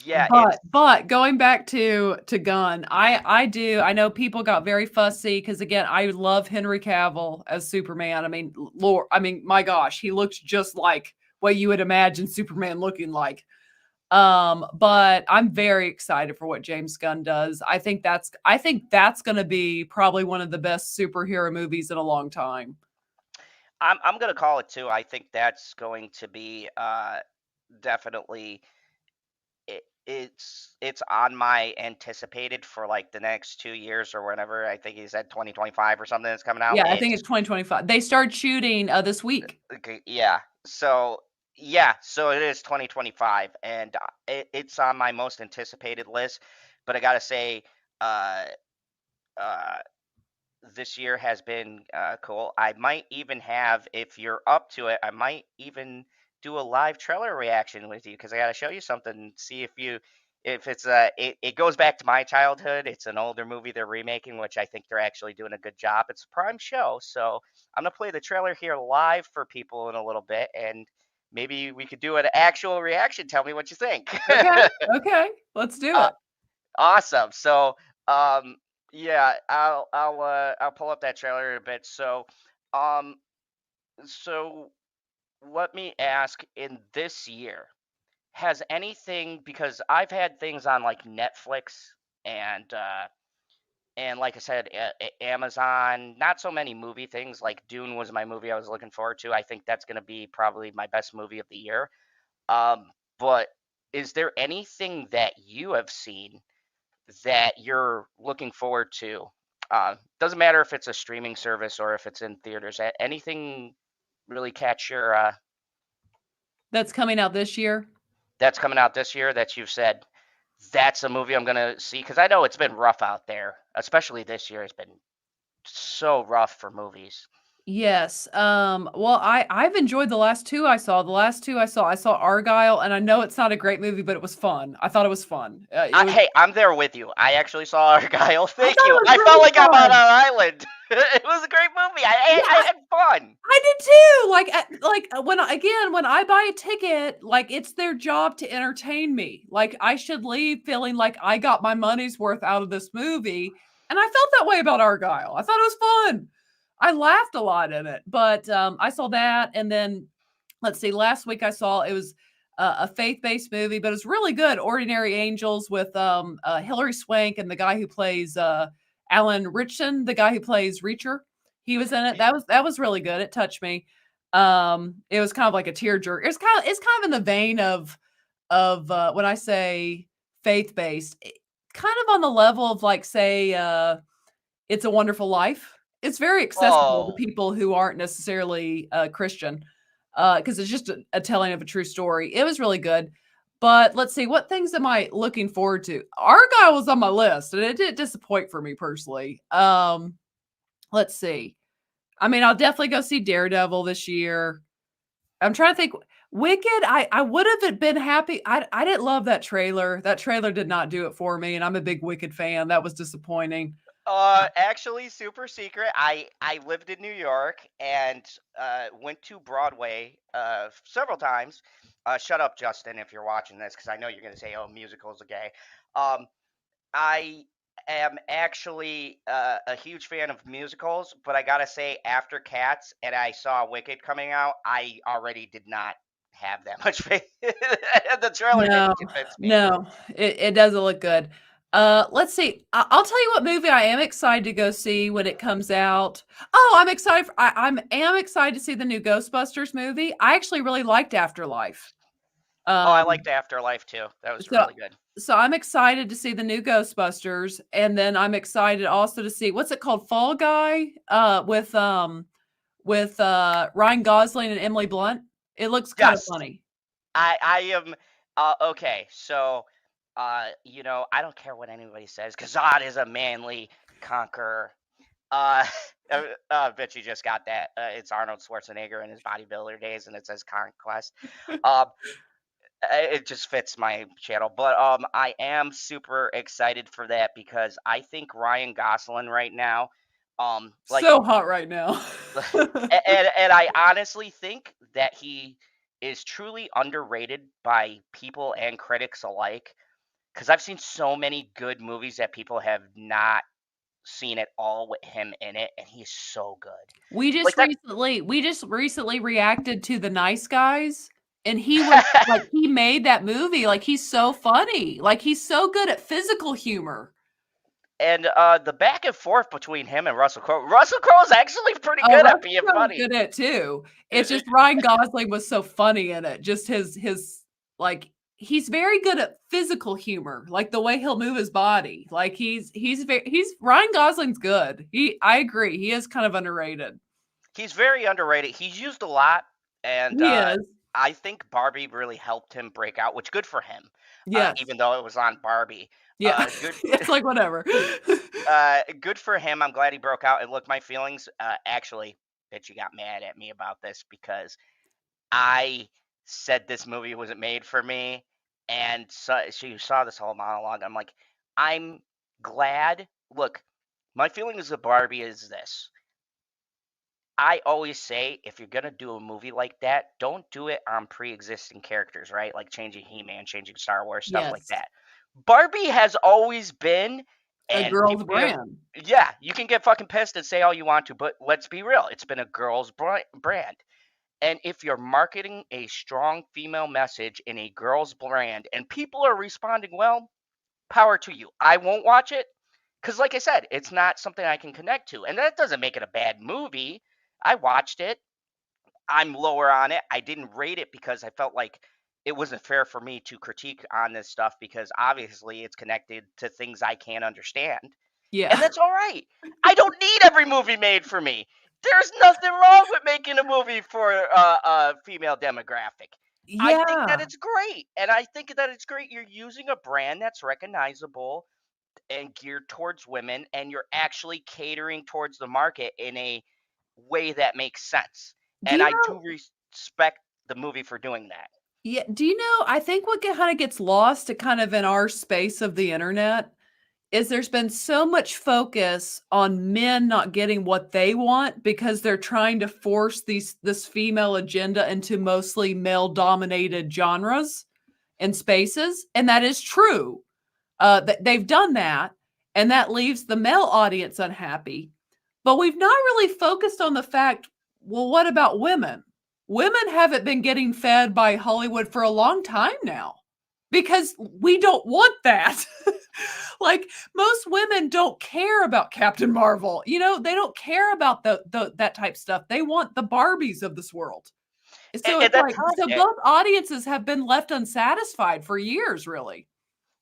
Yeah, it's But going back to Gunn, I know people got very fussy because again, I love Henry Cavill as Superman. I mean, Lord, I mean, my gosh, he looks just like what you would imagine Superman looking like. But I'm very excited for what James Gunn does. I think that's gonna be probably one of the best superhero movies in a long time. I'm gonna call it too. I think that's going to be definitely it's on my anticipated for like the next 2 years or whenever. I think he said 2025 or something that's coming out. Yeah, I think it's 2025. They started shooting this week. Okay, yeah. So it is 2025, and it's on my most anticipated list. But I gotta say, uh, uh, this year has been cool. I might even have, if you're up to it, I might even do a live trailer reaction with you because I gotta show you something. See if it's it goes back to my childhood. It's an older movie they're remaking, which I think they're actually doing a good job. It's a Prime show, so I'm gonna play the trailer here live for people in a little bit, and maybe we could do an actual reaction. Tell me what you think. Okay, okay, let's do uh, it. Awesome. So, um, yeah, I'll pull up that trailer in a bit. Um, so let me ask, in this year, has anything, because I've had things on like Netflix and like I said, Amazon, not so many movie things. Like Dune was my movie I was looking forward to. I think that's going to be probably my best movie of the year. Um, but is there anything that you have seen that you're looking forward to? Doesn't matter if it's a streaming service or if it's in theaters. Anything really catch your That's coming out this year. that's coming out this year that you've said that's a movie I'm gonna see? Because I know it's been rough out there, especially this year. It's been so rough for movies. Yes. Well, I've enjoyed the last two I saw. The last two I saw Argyle, and I know it's not a great movie, but it was fun. I thought it was fun. It was. Hey, I'm there with you. I actually saw Argyle. I Thank thought you. it was I felt really like I'm on an fun. island. It was a great movie. I Yeah, had fun. I did too. When I buy a ticket, like it's their job to entertain me. Like I should leave feeling like I got my money's worth out of this movie. And I felt that way about Argyle. I thought it was fun. I laughed a lot in it. But I saw that, and then let's see, last week I saw it was a faith-based movie, but it's really good. Ordinary Angels with Hilary Swank and the guy who plays Alan Ritchson, the guy who plays Reacher. He was in it. That was really good. It touched me. It was kind of like a tearjerker. It's kind of in the vein of when I say faith-based, kind of on the level of like say It's a Wonderful Life. It's very accessible to Oh, people who aren't necessarily Christian, because it's just a telling of a true story. It was really good. But let's see, what things am I looking forward to? Argyle was on my list, and it did disappoint for me personally. Let's see. I mean, I'll definitely go see Daredevil this year. I'm trying to think. Wicked, I would have been happy. I didn't love that trailer. That trailer did not do it for me, and I'm a big Wicked fan. That was disappointing. actually, super secret. I lived in New York and went to Broadway several times. Shut up, Justin, if you're watching this, because I know you're gonna say, "Oh, musicals are gay." Um, I am actually a huge fan of musicals, but I gotta say, after Cats and I saw Wicked coming out, I already did not have that much faith. The trailer No, didn't convince me. no, it doesn't look good. Let's see. I'll tell you what movie I am excited to go see when it comes out. Oh, I'm excited. I am excited to see the new Ghostbusters movie. I actually really liked Afterlife. Oh, I Um, liked Afterlife too. That was so really good. so I'm excited to see the new Ghostbusters, and then I'm excited also to see what's it called, Fall Guy, with Ryan Gosling and Emily Blunt. It looks kind of Yes, funny. I am okay. So, I don't care what anybody says. Kazad is a manly conqueror. Uh, bet you just got that. It's Arnold Schwarzenegger in his bodybuilder days, and it says Conquest. Um, it just fits my channel. But I am super excited for that because I think Ryan Gosling right now, like, So hot right now. and I honestly think that he is truly underrated by people and critics alike. Because I've seen so many good movies that people have not seen at all with him in it, and he's so good. Like that. We just recently reacted to The Nice Guys, and he was like he made that movie, like, he's so funny, like, he's so good at physical humor. And the back and forth between him and Russell Crowe. Russell Crowe is actually pretty Oh, good at Russell being Crowe's funny. good at it too. It's just Ryan Gosling was so funny in it, just his like, he's very good at physical humor, like, the way he'll move his body, like, he's Ryan Gosling's good. I agree, he is kind of underrated. He's very underrated. He's used a lot, and He is. I think Barbie really helped him break out, which good for him. Yes. Even though it was on Barbie, Yeah. good. It's like, whatever. Good for him. I'm glad he broke out. And look, my feelings. Actually, that you got mad at me about this because I said this movie wasn't made for me, and so you saw this whole monologue. I'm like, I'm glad. Look, my feelings of Barbie is this. I always say if you're gonna do a movie like that, don't do it on pre-existing characters, right? Like changing He-Man, changing Star Wars, stuff like Yes. that. Barbie has always been, A and girl's people get, brand. yeah, you can get fucking pissed and say all you want to, but let's be real, it's been a girl's brand. And if you're marketing a strong female message in a girl's brand and people are responding well, power to you. I won't watch it because, like I said, it's not something I can connect to. And that doesn't make it a bad movie. I watched it. I'm lower on it. I didn't rate it because I felt like it wasn't fair for me to critique on this stuff because obviously it's connected to things I can't understand. And Yeah. that's all right. I don't need every movie made for me. There's nothing wrong with making a movie for a female demographic. I think that Yeah. it's great. And I think that it's great you're using a brand that's recognizable and geared towards women, and you're actually catering towards the market in a way that makes sense. Do And you I know do respect the movie for doing that. Yeah, do you know, I think what kinda gets lost kind of in our space of the internet is there's been so much focus on men not getting what they want because they're trying to force this female agenda into mostly male-dominated genres and spaces, and that is true. They've done that, and that leaves the male audience unhappy. But we've not really focused on the fact, well, what about women? Women haven't been getting fed by Hollywood for a long time now because we don't want that. Like most women don't care about Captain Marvel. You know, they don't care about the that type stuff. They want the Barbies of this world. So And it's that's like hard. so both audiences have been left unsatisfied for years, really.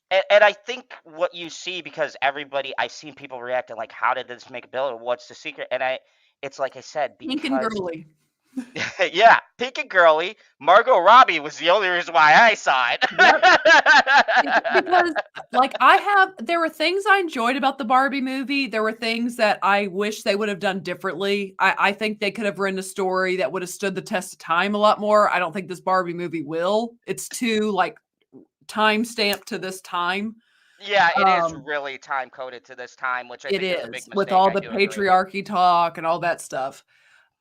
And I think what you see, because I've seen people reacting like, how did this make a bill? What's the secret? It's like I said, Pink and because girly. yeah, Pink and Girly, Margot Robbie was the only reason why I saw Yep. Because, it. like, there were things I enjoyed about the Barbie movie. There were things that I wish they would have done differently. I think they could have written a story that would have stood the test of time a lot more. I don't think this Barbie movie will. It's too, like, time stamped to this time. Yeah, it is Um, really time coded to this time, which I it think is a big is, with mistake. all I the do agree. patriarchy talk and all that stuff.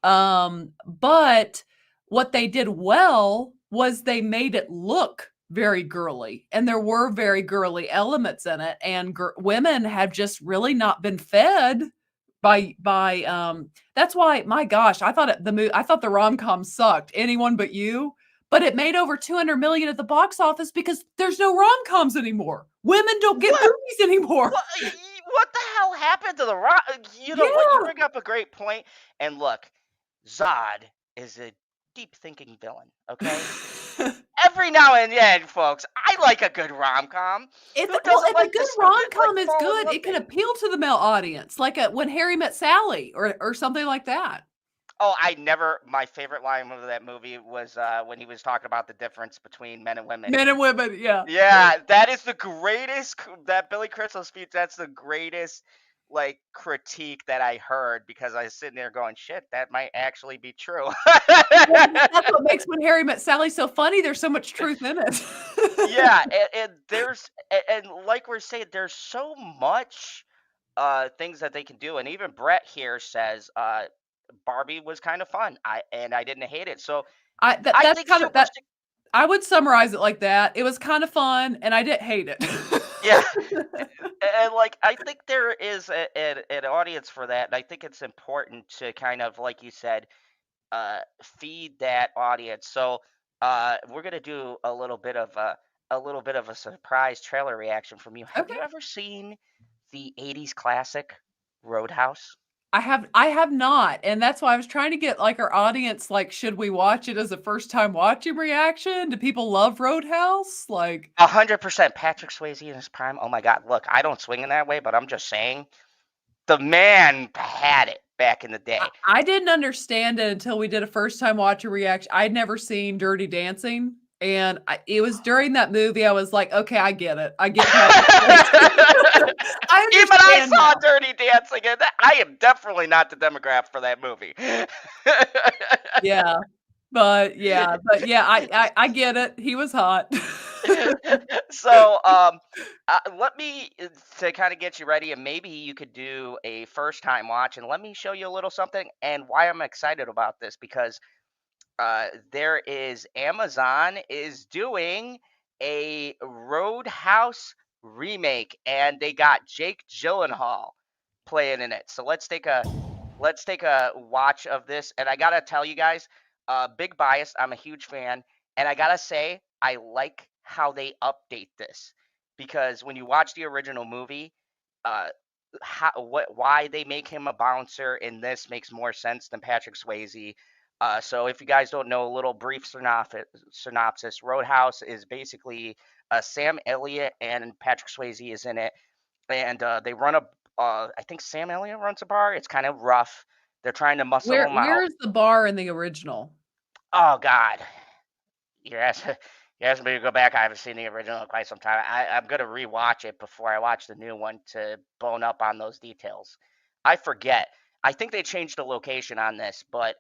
But what they did well was they made it look very girly, and there were very girly elements in it, and women have just really not been fed by that's why, my gosh, I thought the rom-com sucked, Anyone But You, but it made over 200 million at the box office because there's no rom-coms anymore. Women don't get What? movies anymore. What? What the hell happened to the rock? You know what? You Yeah. bring up a great point. And look, Zod is a deep thinking villain. Okay. Every now and then, folks, I like a good rom com. Who doesn't If a like good this? Like rom-com is fallen good, it can women. appeal to the male audience, like, When Harry Met Sally or something like that. Oh, my favorite line of that movie was when he was talking about the difference between men and women. Men and women, yeah. Yeah, that is the greatest, that Billy Crystal speech. That's the greatest, like, critique that I heard, because I was sitting there going, shit, that might actually be true. Well, that's what makes When Harry Met Sally so funny, there's so much truth in it. Yeah, and like we're saying, there's so much things that they can do, and even Brett here says Barbie was kind of fun. I didn't hate it. So I that I that's think kind of Super that I would summarize it like that. It was kinda fun, and I didn't hate it. Yeah, and like I think there is an audience for that, and I think it's important to kind of, like you said, feed that audience. So we're gonna do a little bit of a surprise trailer reaction from you. Have you Okay. ever seen the '80s classic Roadhouse? I have not, and that's why I was trying to get, like, our audience, like, should we watch it as a first time watching reaction? Do people love Roadhouse? Like 100% Patrick Swayze in his prime. Oh my God! Look, I don't swing in that way, but I'm just saying the man had it back in the day. I didn't understand it until we did a first time watcher reaction. I'd never seen Dirty Dancing, and it was during that movie I was like, "Okay, I get it. I get Patrick Swayze. I Even I understand saw now." Dirty Dancing, and I am definitely not the demographic for that movie. Yeah, but yeah, I get it. He was hot. So, let me to kind of get you ready, and maybe you could do a first time watch, and let me show you a little something and why I'm excited about this, because there is Amazon is doing a Roadhouse remake, and they got Jake Gyllenhaal playing in it. So let's take a watch of this. And I gotta tell you guys, big bias. I'm a huge fan, and I gotta say I like how they update this, because when you watch the original movie, uh, why they make him a bouncer in this makes more sense than Patrick Swayze. So if you guys don't know, a little brief synopsis: Roadhouse is basically Sam Elliott and Patrick Swayze is in it, and they run a. I think Sam Elliott runs a bar. It's kind of rough. They're trying to muscle him Where out. is the bar in the original? Oh God, you're asking, you're asking me to go back. I haven't seen the original in quite some time. I'm gonna rewatch it before I watch the new one to bone up on those details. I forget. I think they changed the location on this, but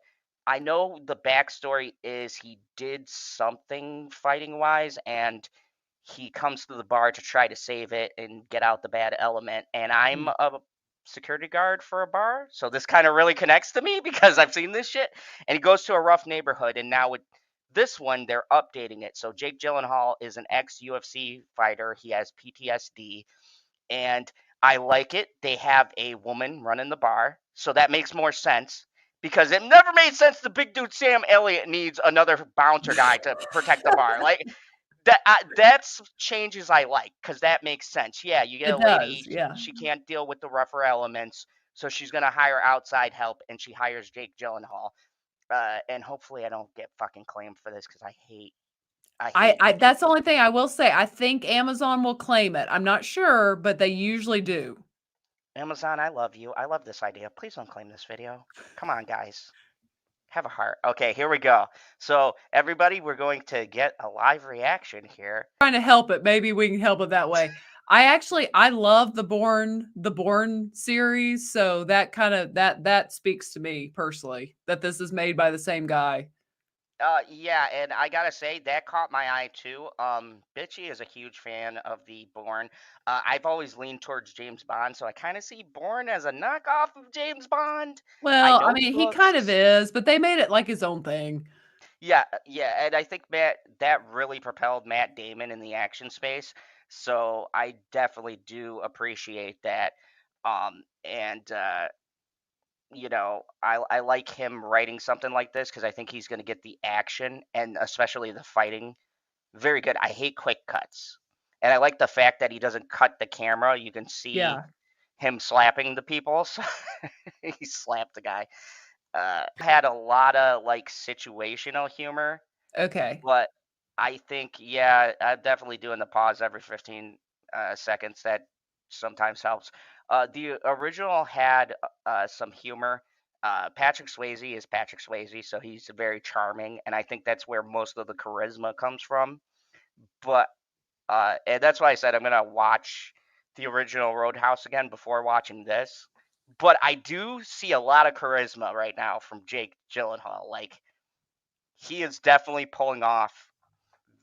I know the backstory is he did something fighting wise, and he comes to the bar to try to save it and get out the bad element. And I'm Mm. a security guard for a bar, so this kind of really connects to me because I've seen this shit. And he goes to a rough neighborhood, and now with this one, they're updating it. So Jake Gyllenhaal is an ex UFC fighter. He has PTSD, and I like it. They have a woman running the bar, so that makes more sense because it never made sense. The big dude Sam Elliott needs another bouncer guy to protect the bar. Like that's changes I like because that makes sense. Yeah, you get It a lady, does, yeah. she can't deal with the rougher elements, so she's gonna hire outside help, and she hires Jake Gyllenhaal. And hopefully I don't get fucking claimed for this because I hate I YouTube. that's the only thing I will say. I think Amazon will claim it. I'm not sure, but they usually do. Amazon, I love you. I love this idea. Please don't claim this video. Come on, guys. Have a heart. Okay, here we go. So everybody, we're going to get a live reaction here. Trying to help it. Maybe we can help it that way. I love the Bourne series, so that kind of that speaks to me personally that this is made by the same guy. Yeah, and I gotta say that caught my eye too. Bitchy is a huge fan of the Bourne. I've always leaned towards James Bond, so I kind of see Bourne as a knockoff of James Bond. I Well, I know the mean, he kind of books. is, but they made it like his own thing. Yeah, yeah, and I think that really propelled Matt Damon in the action space. So I definitely do appreciate that. And I like him writing something like this because I think he's going to get the action and especially the fighting very good. I hate quick cuts, and I like the fact that he doesn't cut the camera. You can see Yeah. him slapping the people. So he slapped the guy. Had a lot of like situational humor, Okay. but I think, yeah, I'm definitely doing the pause every 15 seconds. That sometimes helps. The original had some humor. Patrick Swayze is Patrick Swayze, so he's very charming, and I think that's where most of the charisma comes from. But and that's why I said I'm gonna watch the original Roadhouse again before watching this. But I do see a lot of charisma right now from Jake Gyllenhaal. Like he is definitely pulling off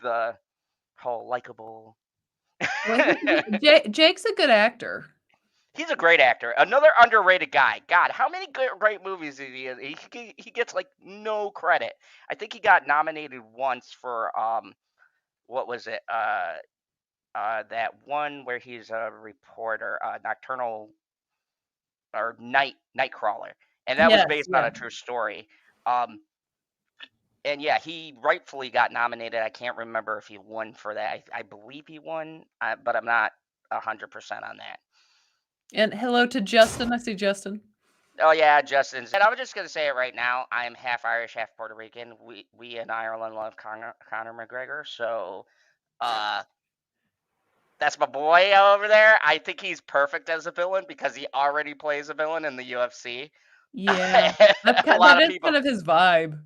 the whole likable. Well, Jake's a good actor. He's a great actor. Another underrated guy. God, how many great movies is he in? He gets like no credit. I think he got nominated once for what was it? That one where he's a reporter, Nocturnal or Nightcrawler, and that was Yes, based on yeah. a true story. Um, and yeah, he rightfully got nominated. I can't remember if he won for that. I believe he won, but I'm not 100% on that. And hello to Justin. I see Justin. Oh yeah, Justin's. And I'm just gonna say it right now. I'm half Irish, half Puerto Rican. We in Ireland love Conor McGregor, so uh, that's my boy over there. I think he's perfect as a villain because he already plays a villain in the UFC. Yeah. A lot That of is people. kind of his vibe.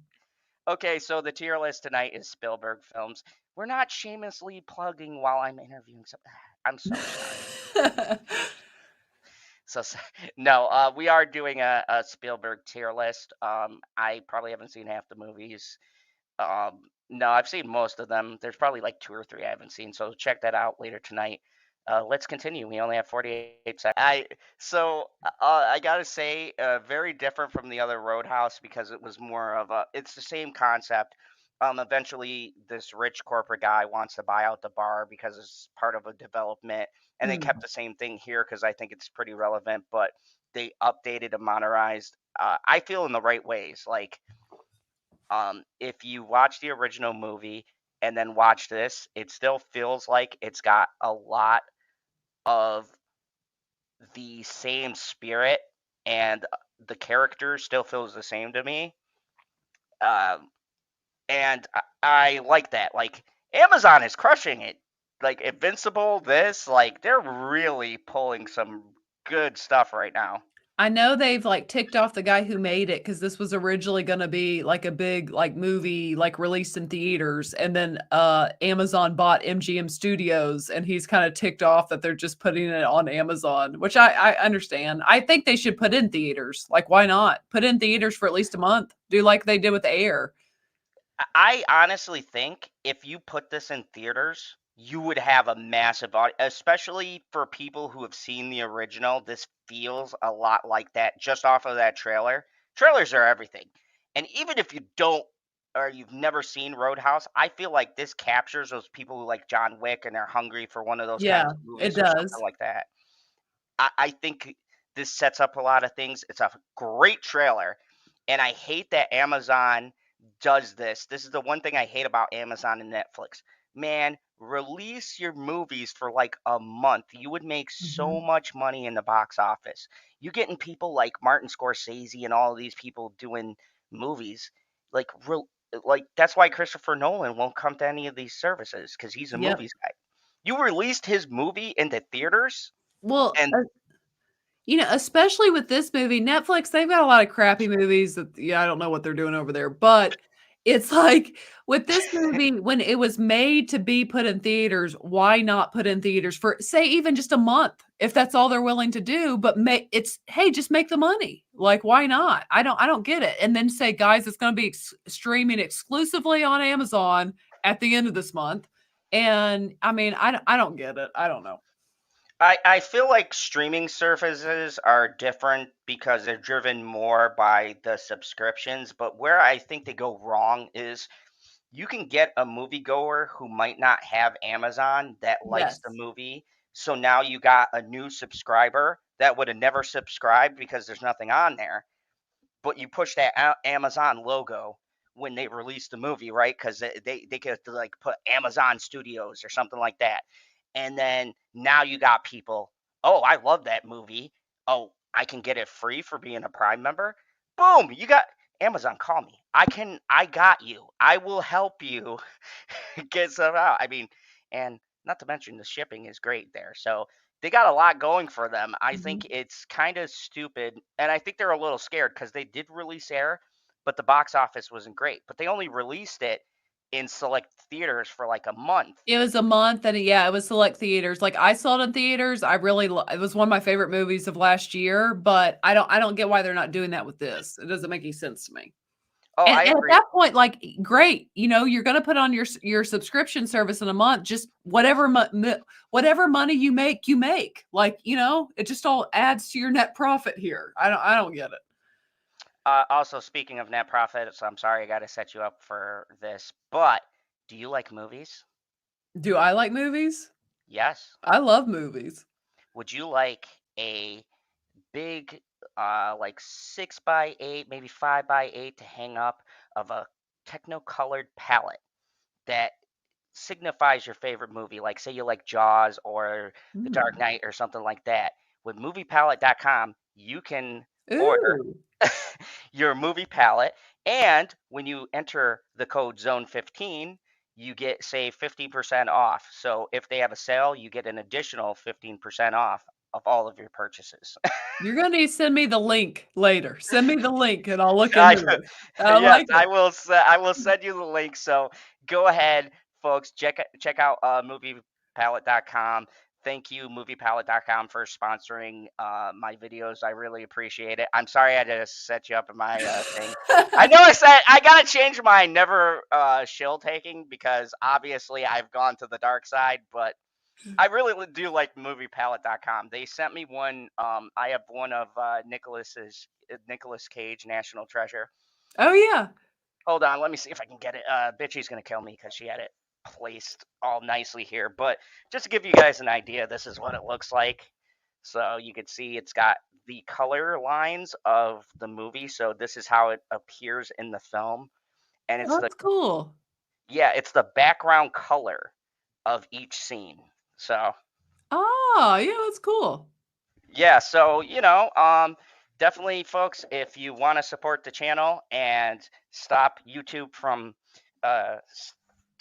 Okay, so the tier list tonight is Spielberg films. We're not shamelessly plugging while I'm interviewing some. I'm so sorry. So no, we are doing a Spielberg tier list. I probably haven't seen half the movies. No, I've seen most of them. There's probably like two or three I haven't seen, so check that out later tonight. Let's continue. We only have 48 seconds. I gotta say, very different from the other Roadhouse because it was more of a. It's the same concept. Eventually, this rich corporate guy wants to buy out the bar because it's part of a development, and they Mm. kept the same thing here because I think it's pretty relevant. But they updated and modernized. I feel in the right ways, like if you watch the original movie and then watch this, it still feels like it's got a lot of the same spirit, and the character still feels the same to me. Um, and I like that. Like Amazon is crushing it. Like Invincible, this, like they're really pulling some good stuff right now. I know they've like ticked off the guy who made it because this was originally going to be like a big like movie like released in theaters, and then Amazon bought MGM Studios, and he's kind of ticked off that they're just putting it on Amazon, which I understand. I think they should put in theaters. Like, why not put in theaters for at least a month? Do like they did with Air. I honestly think if you put this in theaters, you would have a massive audience, especially for people who have seen the original. This feels a lot like that just off of that trailer. Trailers are everything. And even if you don't or you've never seen Roadhouse, I feel like this captures those people who like John Wick and they're hungry for one of those kinds Yeah, of it movies or something does. like that. I think this sets up a lot of things. It's a great trailer, and I hate that Amazon does this. This is the one thing I hate about Amazon and Netflix. Man, release your movies for like a month. You would make so Mhm. much money in the box office. You getting people like Martin Scorsese and all of these people doing movies like real like that's why Christopher Nolan won't come to any of these services because he's a Yep. movies guy. You released his movie into theaters Well, and especially with this movie, Netflix, they've got a lot of crappy movies that, yeah, I don't know what they're doing over there, but it's like with this movie, when it was made to be put in theaters, why not put in theaters for, say, even just a month, if that's all they're willing to do, but hey, just make the money. Like, why not? I don't get it. And then say, guys, it's going to be streaming exclusively on Amazon at the end of this month. And I mean, I don't get it. I don't know. I feel like streaming services are different because they're driven more by the subscriptions, but where I think they go wrong is you can get a moviegoer who might not have Amazon that likes the Yes. movie. So now you got a new subscriber that would have never subscribed because there's nothing on there, but you push that Amazon logo when they release the movie, right? Because they could like put Amazon Studios or something like that, and then now you got people. Oh, I love that movie. Oh, I can get it free for being a Prime member. Boom! You got Amazon. Call me. I got you. I will help you get some out. I mean, and not to mention the shipping is great there. So they got a lot going for them. I Mhm. think it's kind of stupid, and I think they're a little scared because they did release Air, but the box office wasn't great. But they only released it in select theaters for like a month. It was a month and yeah, it was select theaters. Like, I saw it in theaters. I really it was one of my favorite movies of last year, but I don't get why they're not doing that with this. It doesn't make any sense to me. Oh, I And at agree. that point, like, great, you're gonna put on your subscription service in a month, just whatever money you make. Like, it just all adds to your net profit here. I don't get it. Also, speaking of net profits, I'm sorry I got to set you up for this, but do you like movies? Do I like movies? Yes. I love movies. Would you like a big, like 6 by 8, maybe 5 by 8 to hang up of a techno-colored palette that signifies your favorite movie? Like, say you like Jaws or The Dark Mm. Knight or something like that. With moviepalette.com, you can order Ooh. your movie palette, and when you enter the code Zone 15, you get say 50% off. So if they have a sale, you get an additional 15% off of all of your purchases. You're gonna need to send me the link later. Send me the link and I'll look I, into it. I yes, like it. I will send you the link. So go ahead, folks. Check out moviepalette.com. Thank you, moviepalette.com, for sponsoring my videos. I really appreciate it. I'm sorry I had to set you up in my thing. I know I said I gotta change my never shill taking because obviously I've gone to the dark side, but I really do like moviepalette.com. They sent me one. I have one of Nicholas Cage, National Treasure. Oh, yeah. Hold on, let me see if I can get it. Bitchy's gonna kill me because she had it placed all nicely here. But just to give you guys an idea, this is what it looks like. So you can see it's got the color lines of the movie. So this is how it appears in the film, and Oh, that's cool. it's the background color of each scene. So Oh, yeah, that's cool. yeah, so definitely, folks, if you want to support the channel and stop YouTube from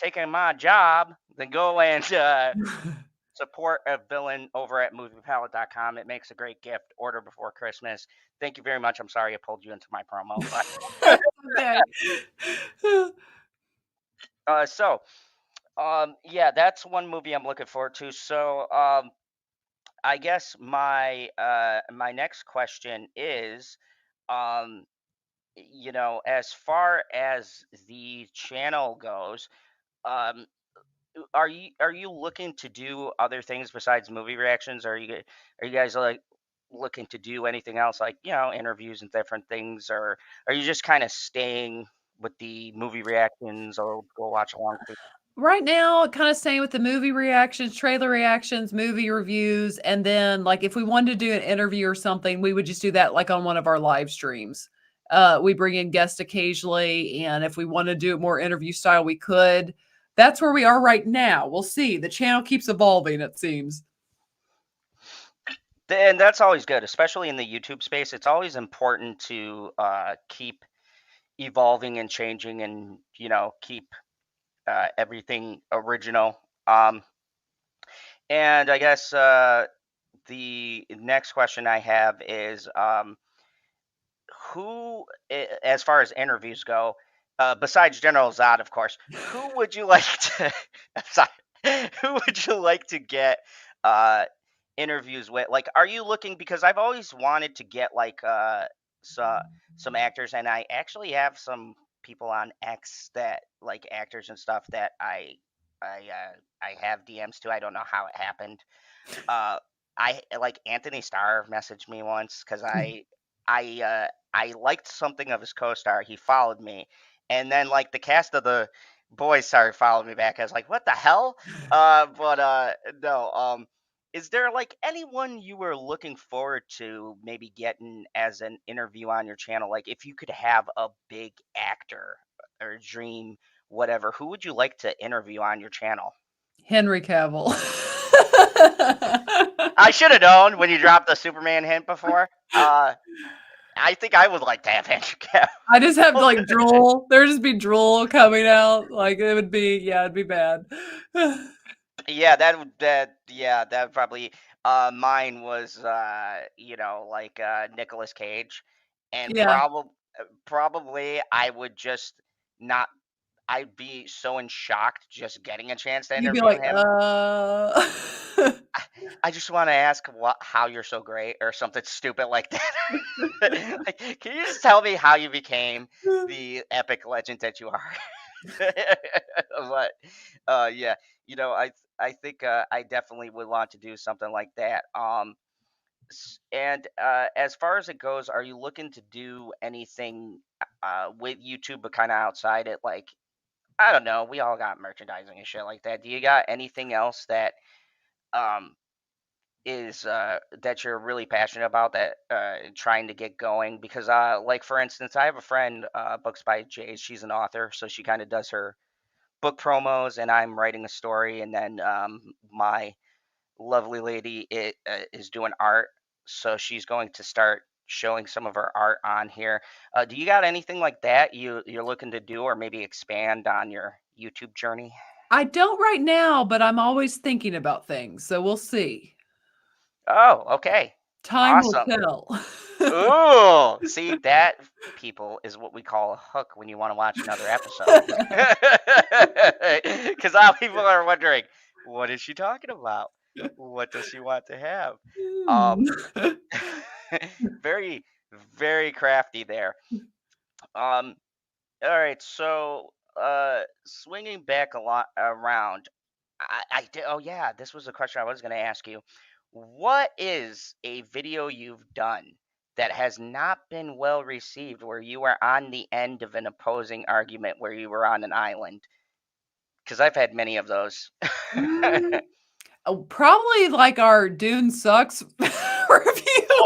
taking my job, then go and support a villain over at moviepalette.com. It makes a great gift. Order before Christmas. Thank you very much. I'm sorry I pulled you into my promo, but Okay. so yeah, that's one movie I'm looking forward to. So I guess my next question is, um, as far as the channel goes, um, are you looking to do other things besides movie reactions? Are you guys like looking to do anything else, like interviews and different things, or are you just kind of staying with the movie reactions or go watch along? Right now, kind of staying with the movie reactions, trailer reactions, movie reviews, and then like if we wanted to do an interview or something, we would just do that like on one of our live streams. We bring in guests occasionally, and if we want to do it more interview style, we could. That's where we are right now. We'll see. The channel keeps evolving, it seems. And that's always good, especially in the YouTube space. It's always important to keep evolving and changing, and keep everything original. And I guess the next question I have is, as far as interviews go, besides General Zod, of course, who would you like to? I'm sorry, who would you like to get uh, interviews with? Like, are you looking? Because I've always wanted to get like so, some actors, and I actually have some people on X that like actors and stuff that I have DMs to. I don't know how it happened. I like Anthony Starr messaged me once because I liked something of his co-star. He followed me, and then like the cast of the boys started following me back. I was like, what the hell? But no. Is there like anyone you were looking forward to maybe getting as an interview on your channel? Like if you could have a big actor or dream, whatever, who would you like to interview on your channel? Henry Cavill. I should have known when you dropped the Superman hint before. I think I would like to have Andrew I just have Cavill. like drool. There'd just be drool coming out. Like it would be, yeah, it'd be bad. Yeah, that would probably. Mine was like Nicolas Cage, and Yeah. probably I would just not. I'd be so in shock just getting a chance to You'd be interview like, him. I just want to ask how you're so great or something stupid like that. Like, can you just tell me how you became the epic legend that you are? But yeah, I think I definitely would want to do something like that. And as far as it goes, are you looking to do anything with YouTube, but kind of outside it? Like, I don't know, we all got merchandising and shit like that. Do you got anything else that um is that you're really passionate about, that trying to get going? Because like for instance, I have a friend, Books by Jay. She's an author, so she kind of does her book promos, and I'm writing a story, and then my lovely lady is doing art, so she's going to start showing some of her art on here. Do you got anything like that you're looking to do, or maybe expand on your YouTube journey? I don't right now, but I'm always thinking about things. So we'll see. Oh, okay. Time will Awesome. tell. Ooh, see, that, people, is what we call a hook when you want to watch another episode. Because now people are wondering, what is she talking about? What does she want to have? Hmm. Um, very, very crafty there. Um, all right, so swinging back a lot around, I did. Oh yeah, this was a question I was going to ask you. What is a video you've done that has not been well received, where you were on the end of an opposing argument, where you were on an island? Because I've had many of those. Mm, oh, probably like our Dune sucks review.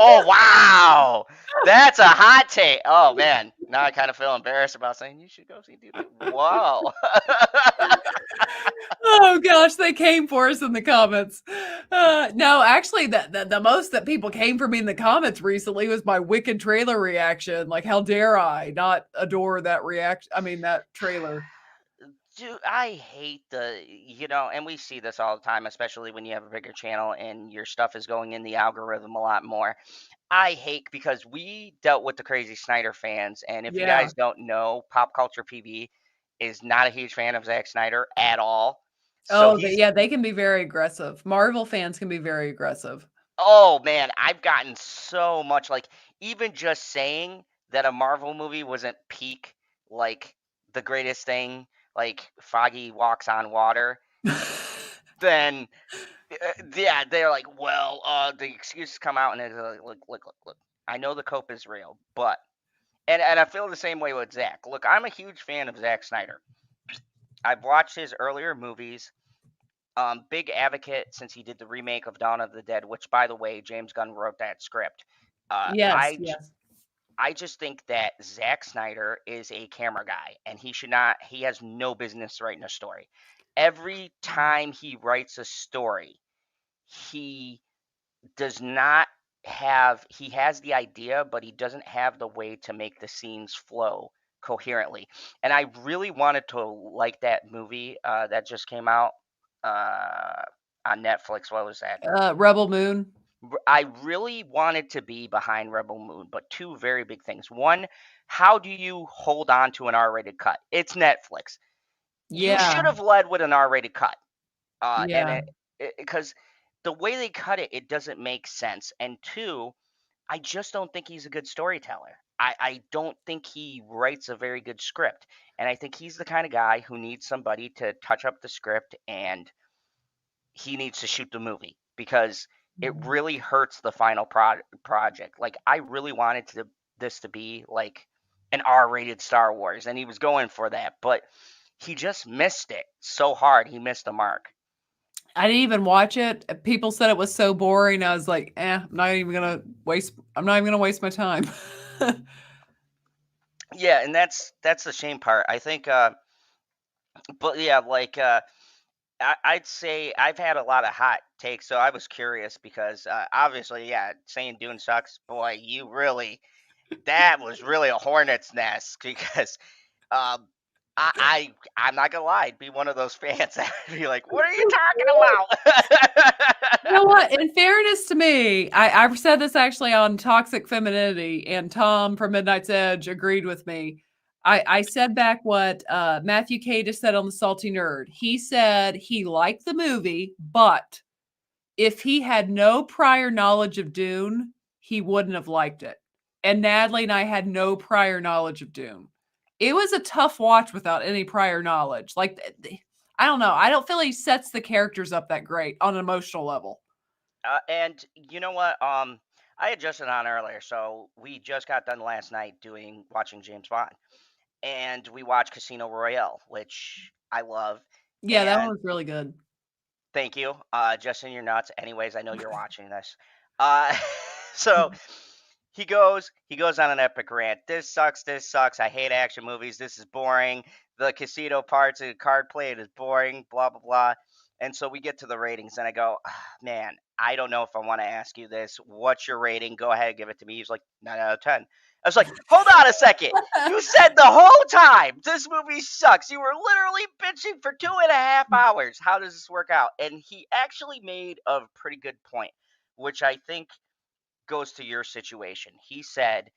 Oh wow, that's a hot take. Oh man, now I kind of feel embarrassed about saying you should go see Dude. Wow. Oh gosh, they came for us in the comments. No, actually, the most that people came for me in the comments recently was my Wicked trailer reaction. Like, how dare I not adore that reaction? I mean, that trailer. Dude, I hate and we see this all the time, especially when you have a bigger channel and your stuff is going in the algorithm a lot more. I hate, because we dealt with the crazy Snyder fans, and if you Yeah. guys don't know, Pop Culture PB is not a huge fan of Zack Snyder at all. So Oh, he's, yeah, they can be very aggressive. Marvel fans can be very aggressive. oh man, I've gotten so much, like, even just saying that a Marvel movie wasn't peak, like the greatest thing, like Foggy Walks on Water. then yeah, they're like, well, the excuses come out and it's like, look. I know the cope is real, but and I feel the same way with Zack. Look, I'm a huge fan of Zack Snyder. I've watched his earlier movies. Big advocate since he did the remake of Dawn of the Dead, which, by the way, James Gunn wrote that script. Uh, Yes, I j- yes. I just think that Zack Snyder is a camera guy, and he should not. He has no business writing a story. Every time he writes a story, he does not have. He has the idea, but he doesn't have the way to make the scenes flow coherently. And I really wanted to like that movie that just came out uh, on Netflix. What was that? Rebel Moon. I really wanted to be behind Rebel Moon, but two very big things. One, how do you hold on to an R-rated cut? It's Netflix. You Yeah, should have led with an R-rated cut, and yeah. it because the way they cut it, it doesn't make sense. And two, I just don't think he's a good storyteller. I don't think he writes a very good script, and I think he's the kind of guy who needs somebody to touch up the script and he needs to shoot the movie because it Mhm. really hurts the final project. Like I really wanted this to be like an R-rated Star Wars, and he was going for that, but he just missed it so hard. He missed the mark. I didn't even watch it. People said it was so boring. I was like, I'm not even gonna waste. I'm not even gonna waste my time. Yeah, and that's the shame part. I think, but yeah, like I'd say I've had a lot of hot takes, so I was curious because obviously, yeah, saying Dune sucks, boy, you really that was really a hornet's nest because um, I'm not gonna lie, I'd be one of those fans that would be like, "What are you talking You know about?" what? In fairness to me, I said this actually on toxic femininity, and Tom from Midnight's Edge agreed with me. I said back what Matthew K just said on the Salty Nerd. He said he liked the movie, but if he had no prior knowledge of Dune, he wouldn't have liked it. And Natalie and I had no prior knowledge of Dune. It was a tough watch without any prior knowledge. Like, I don't know. I don't feel he sets the characters up that great on an emotional level. And you know what? I had Justin on earlier, so we just got done last night doing watching James Bond, and we watched Casino Royale, which I love. Yeah, that one And was really good. thank you, Justin. You're nuts. Anyways, I know you're watching this. Uh, so he goes on an epic rant. This sucks. This sucks. I hate action movies. This is boring. The casino parts of card play is boring. Blah blah blah. And so we get to the ratings, and I go, man, I don't know if I want to ask you this. What's your rating? Go ahead, give it to me. He's like 9 out of 10. I was like, hold on a second. You said the whole time this movie sucks. You were literally bitching for 2.5 hours. How does this work out? And he actually made a pretty good point, which I think goes to your situation. He said,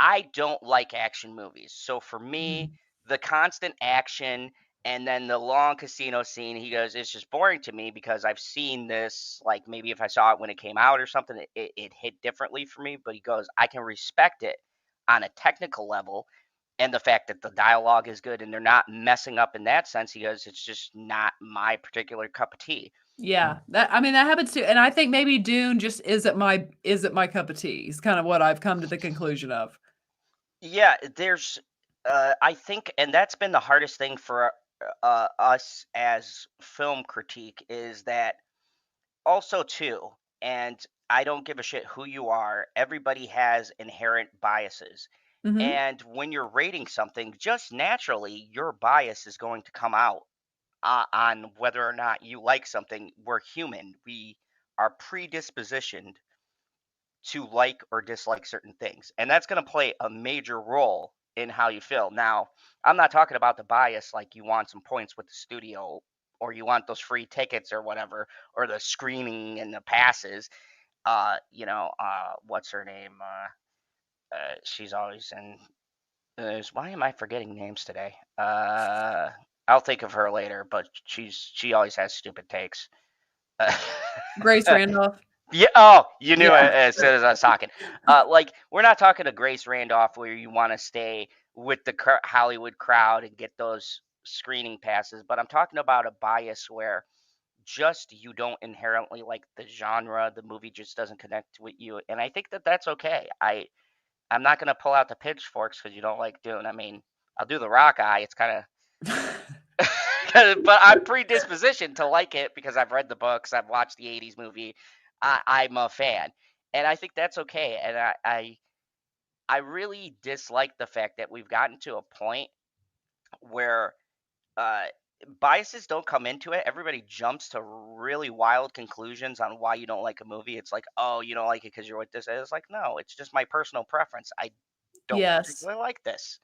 I don't like action movies. So for me, the constant action and then the long casino scene, he goes, it's just boring to me because I've seen this. Like maybe if I saw it when it came out or something, it hit differently for me. But he goes, I can respect it on a technical level. And the fact that the dialogue is good and they're not messing up in that sense, he goes, it's just not my particular cup of tea. Yeah, that I mean that happens too, and I think maybe Dune just isn't my cup of tea. Is kind of what I've come to the conclusion of. Yeah, there's, I think, and that's been the hardest thing for us as film critique is that also too, and I don't give a shit who you are. Everybody has inherent biases, Mhm. and when you're rating something, just naturally, your bias is going to come out on whether or not you like something. We're human. We are predispositioned to like or dislike certain things. And that's going to play a major role in how you feel. Now, I'm not talking about the bias like you want some points with the studio or you want those free tickets or whatever, or the screening and the passes. What's her name? She's always in. Why am I forgetting names today? I'll think of her later, but she always has stupid takes. Grace Randolph. Yeah. Oh, you knew it Yeah. as soon as I was talking. Like we're not talking to Grace Randolph where you want to stay with the Hollywood crowd and get those screening passes, but I'm talking about a bias where just you don't inherently like the genre, the movie just doesn't connect with you, and I think that that's okay. I'm not gonna pull out the pitchforks because you don't like Dune. I mean, I'll do the rock eye. It's kind of but I'm predispositioned to like it because I've read the books, I've watched the '80s movie. I'm a fan, and I think that's okay. And I really dislike the fact that we've gotten to a point where uh, biases don't come into it. Everybody jumps to really wild conclusions on why you don't like a movie. It's like, oh, you don't like it because you're with this. And it's like, no, it's just my personal preference. I don't Yes. particularly like this.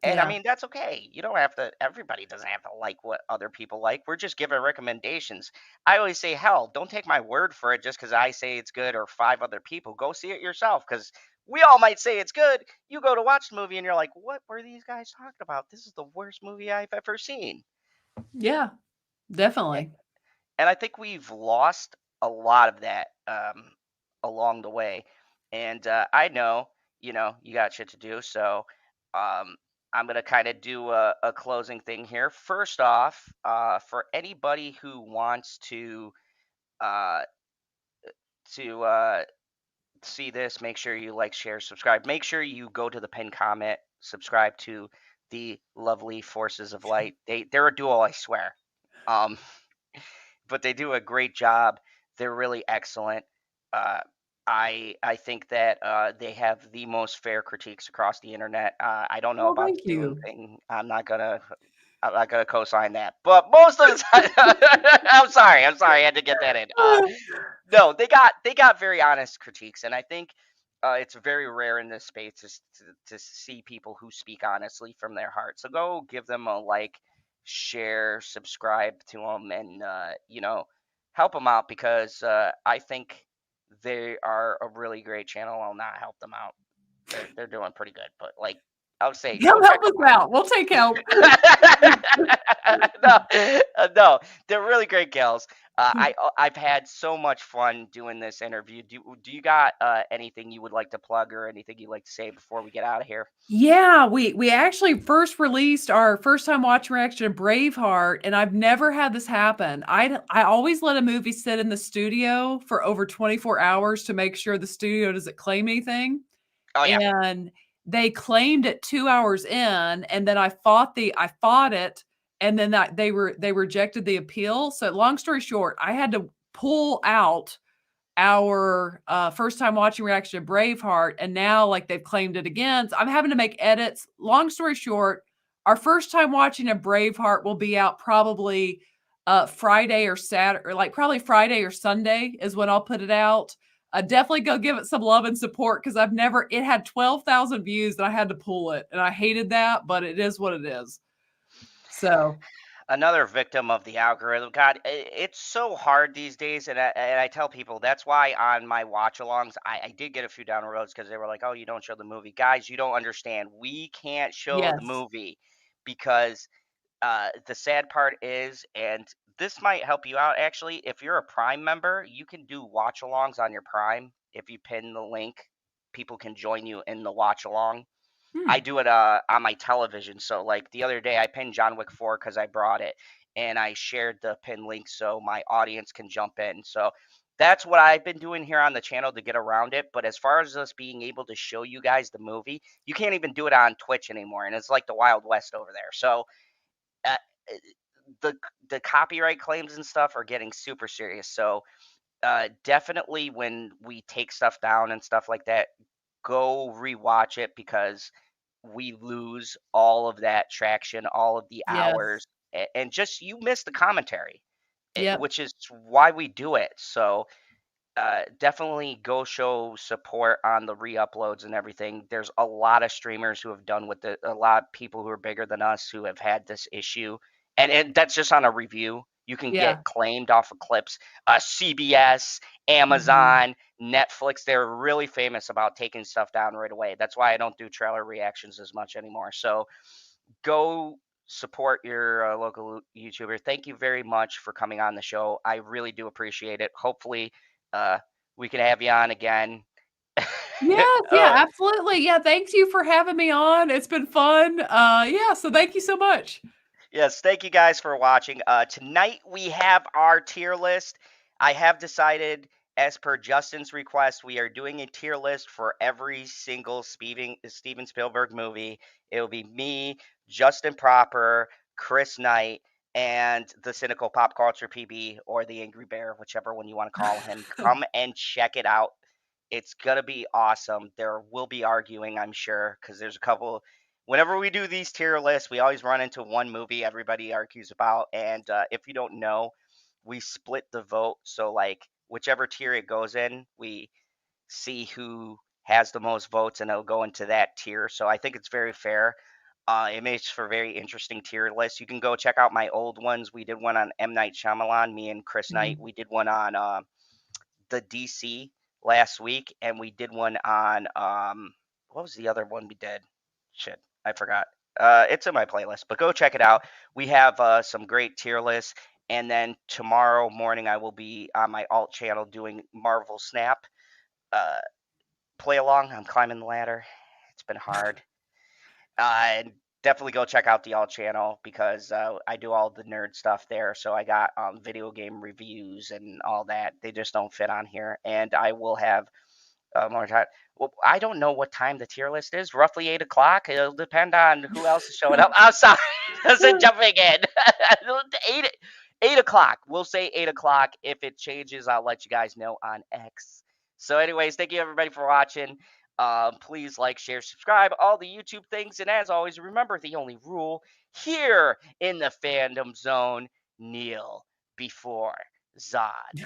And I Yeah. mean, that's okay. You don't have to, everybody doesn't have to like what other people like. We're just giving recommendations. I always say, hell, don't take my word for it just because I say it's good or five other people. Go see it yourself because we all might say it's good. You go to watch the movie and you're like, what were these guys talking about? This is the worst movie I've ever seen. Yeah. A- Definitely. And I think we've lost a lot of that along the way. And I know, you got shit to do. So um, I'm going to kind of do a closing thing here. First off, for anybody who wants uh, to see this, make sure you like, share, subscribe. Make sure you go to the pin comment, subscribe to the lovely Forces of Light. They're a duo, I swear. Um, but they do a great job. They're really excellent. Uh, I think that they have the most fair critiques across the internet. I don't know Well, about thank the Dune you. thing. I'm not gonna co-sign that. But most of the time, I'm sorry, I had to get that in. No, they got very honest critiques, and I think it's very rare in this space to see people who speak honestly from their heart. So go give them a like, share, subscribe to them, and help them out because I think they are a really great channel. I'll not help them out. They're doing pretty good, but like I would say, go Come check help them us out. We'll take help. no, no, they're really great gals. I've had so much fun doing this interview. Do you got anything you would like to plug or anything you'd like to say before we get out of here? Yeah, we actually first released our first time watch reaction to Braveheart, and I've never had this happen. I always let a movie sit in the studio for over 24 hours to make sure the studio doesn't claim anything. Oh yeah, And they claimed it 2 hours in, and then I fought it, and then they rejected the appeal. So long story short, I had to pull out our first time watching reaction to Braveheart, and now like they've claimed it again. So I'm having to make edits. Long story short, our first time watching a Braveheart will be out probably Friday or Saturday, or like probably Friday or Sunday is when I'll put it out. Definitely go give it some love and support because it had 12,000 views and I had to pull it, and I hated that, but it is what it is. So another victim of the algorithm. God, it's so hard these days, and I tell people that's why on my watch alongs, I did get a few down the roads because they were like, "Oh, you don't show the movie, guys. You don't understand. We can't show the yes, movie because the sad part is, and this might help you out actually, if you're a Prime member, you can do watch alongs on your Prime. If you pin the link, people can join you in the watch along. I hmm. do it on my television. So like the other day, I pinned John Wick 4 because I brought it, and I shared the pin link so my audience can jump in. So that's what I've been doing here on the channel to get around it. But as far as us being able to show you guys the movie, you can't even do it on Twitch anymore, and it's like the Wild West over there. So uh, the the copyright claims and stuff are getting super serious. So definitely when we take stuff down and stuff like that, go rewatch it because we lose all of that traction, all of the Yes, hours, and just you miss the commentary, yep, which is why we do it. So definitely go show support on the re-uploads and everything. There's a lot of streamers who have done with it, a lot of people who are bigger than us who have had this issue, and that's just on a review. You can yeah. get claimed off of clips. CBS, Mhm. Amazon, Netflix, they're really famous about taking stuff down right away. That's why I don't do trailer reactions as much anymore. So go support your local YouTuber. Thank you very much for coming on the show. I really do appreciate it. Hopefully, uh, we can have you on again. Yes, yeah, uh, absolutely. Yeah, thanks you for having me on. It's been fun. Yeah, so thank you so much. Yes, thank you guys for watching. Tonight we have our tier list. I have decided, as per Justin's request, we are doing a tier list for every single Steven Spielberg movie. It will be me, Justin Proper, Chris Knight, and the Cynical Pop Culture PB or the Angry Bear, whichever one you want to call him. Come and check it out. It's gonna be awesome. There will be arguing, I'm sure, because there's a couple. Whenever we do these tier lists, we always run into one movie everybody argues about. And if you don't know, we split the vote. So, like, whichever tier it goes in, we see who has the most votes and it'll go into that tier. So, I think it's very fair. It makes for very interesting tier lists. You can go check out my old ones. We did one on M. Night Shyamalan, me and Chris Knight. Mhm. We did one on the DC last week, and we did one on what was the other one we did? Shit, I forgot. It's in my playlist, but go check it out. We have some great tier lists, and then tomorrow morning I will be on my alt channel doing Marvel Snap uh, play along. I'm climbing the ladder. It's been hard. And definitely go check out the alt channel because I do all the nerd stuff there. So I got video game reviews and all that. They just don't fit on here. And I will have more time. Well, I don't know what time the tier list is. Roughly 8 o'clock. It'll depend on who else is showing up. I'm sorry, doesn't jumping in. 8 8 o'clock. We'll say 8 o'clock. If it changes, I'll let you guys know on X. So, anyways, thank you everybody for watching. Please like, share, subscribe, all the YouTube things, and as always, remember the only rule here in the fandom zone: kneel before Zod.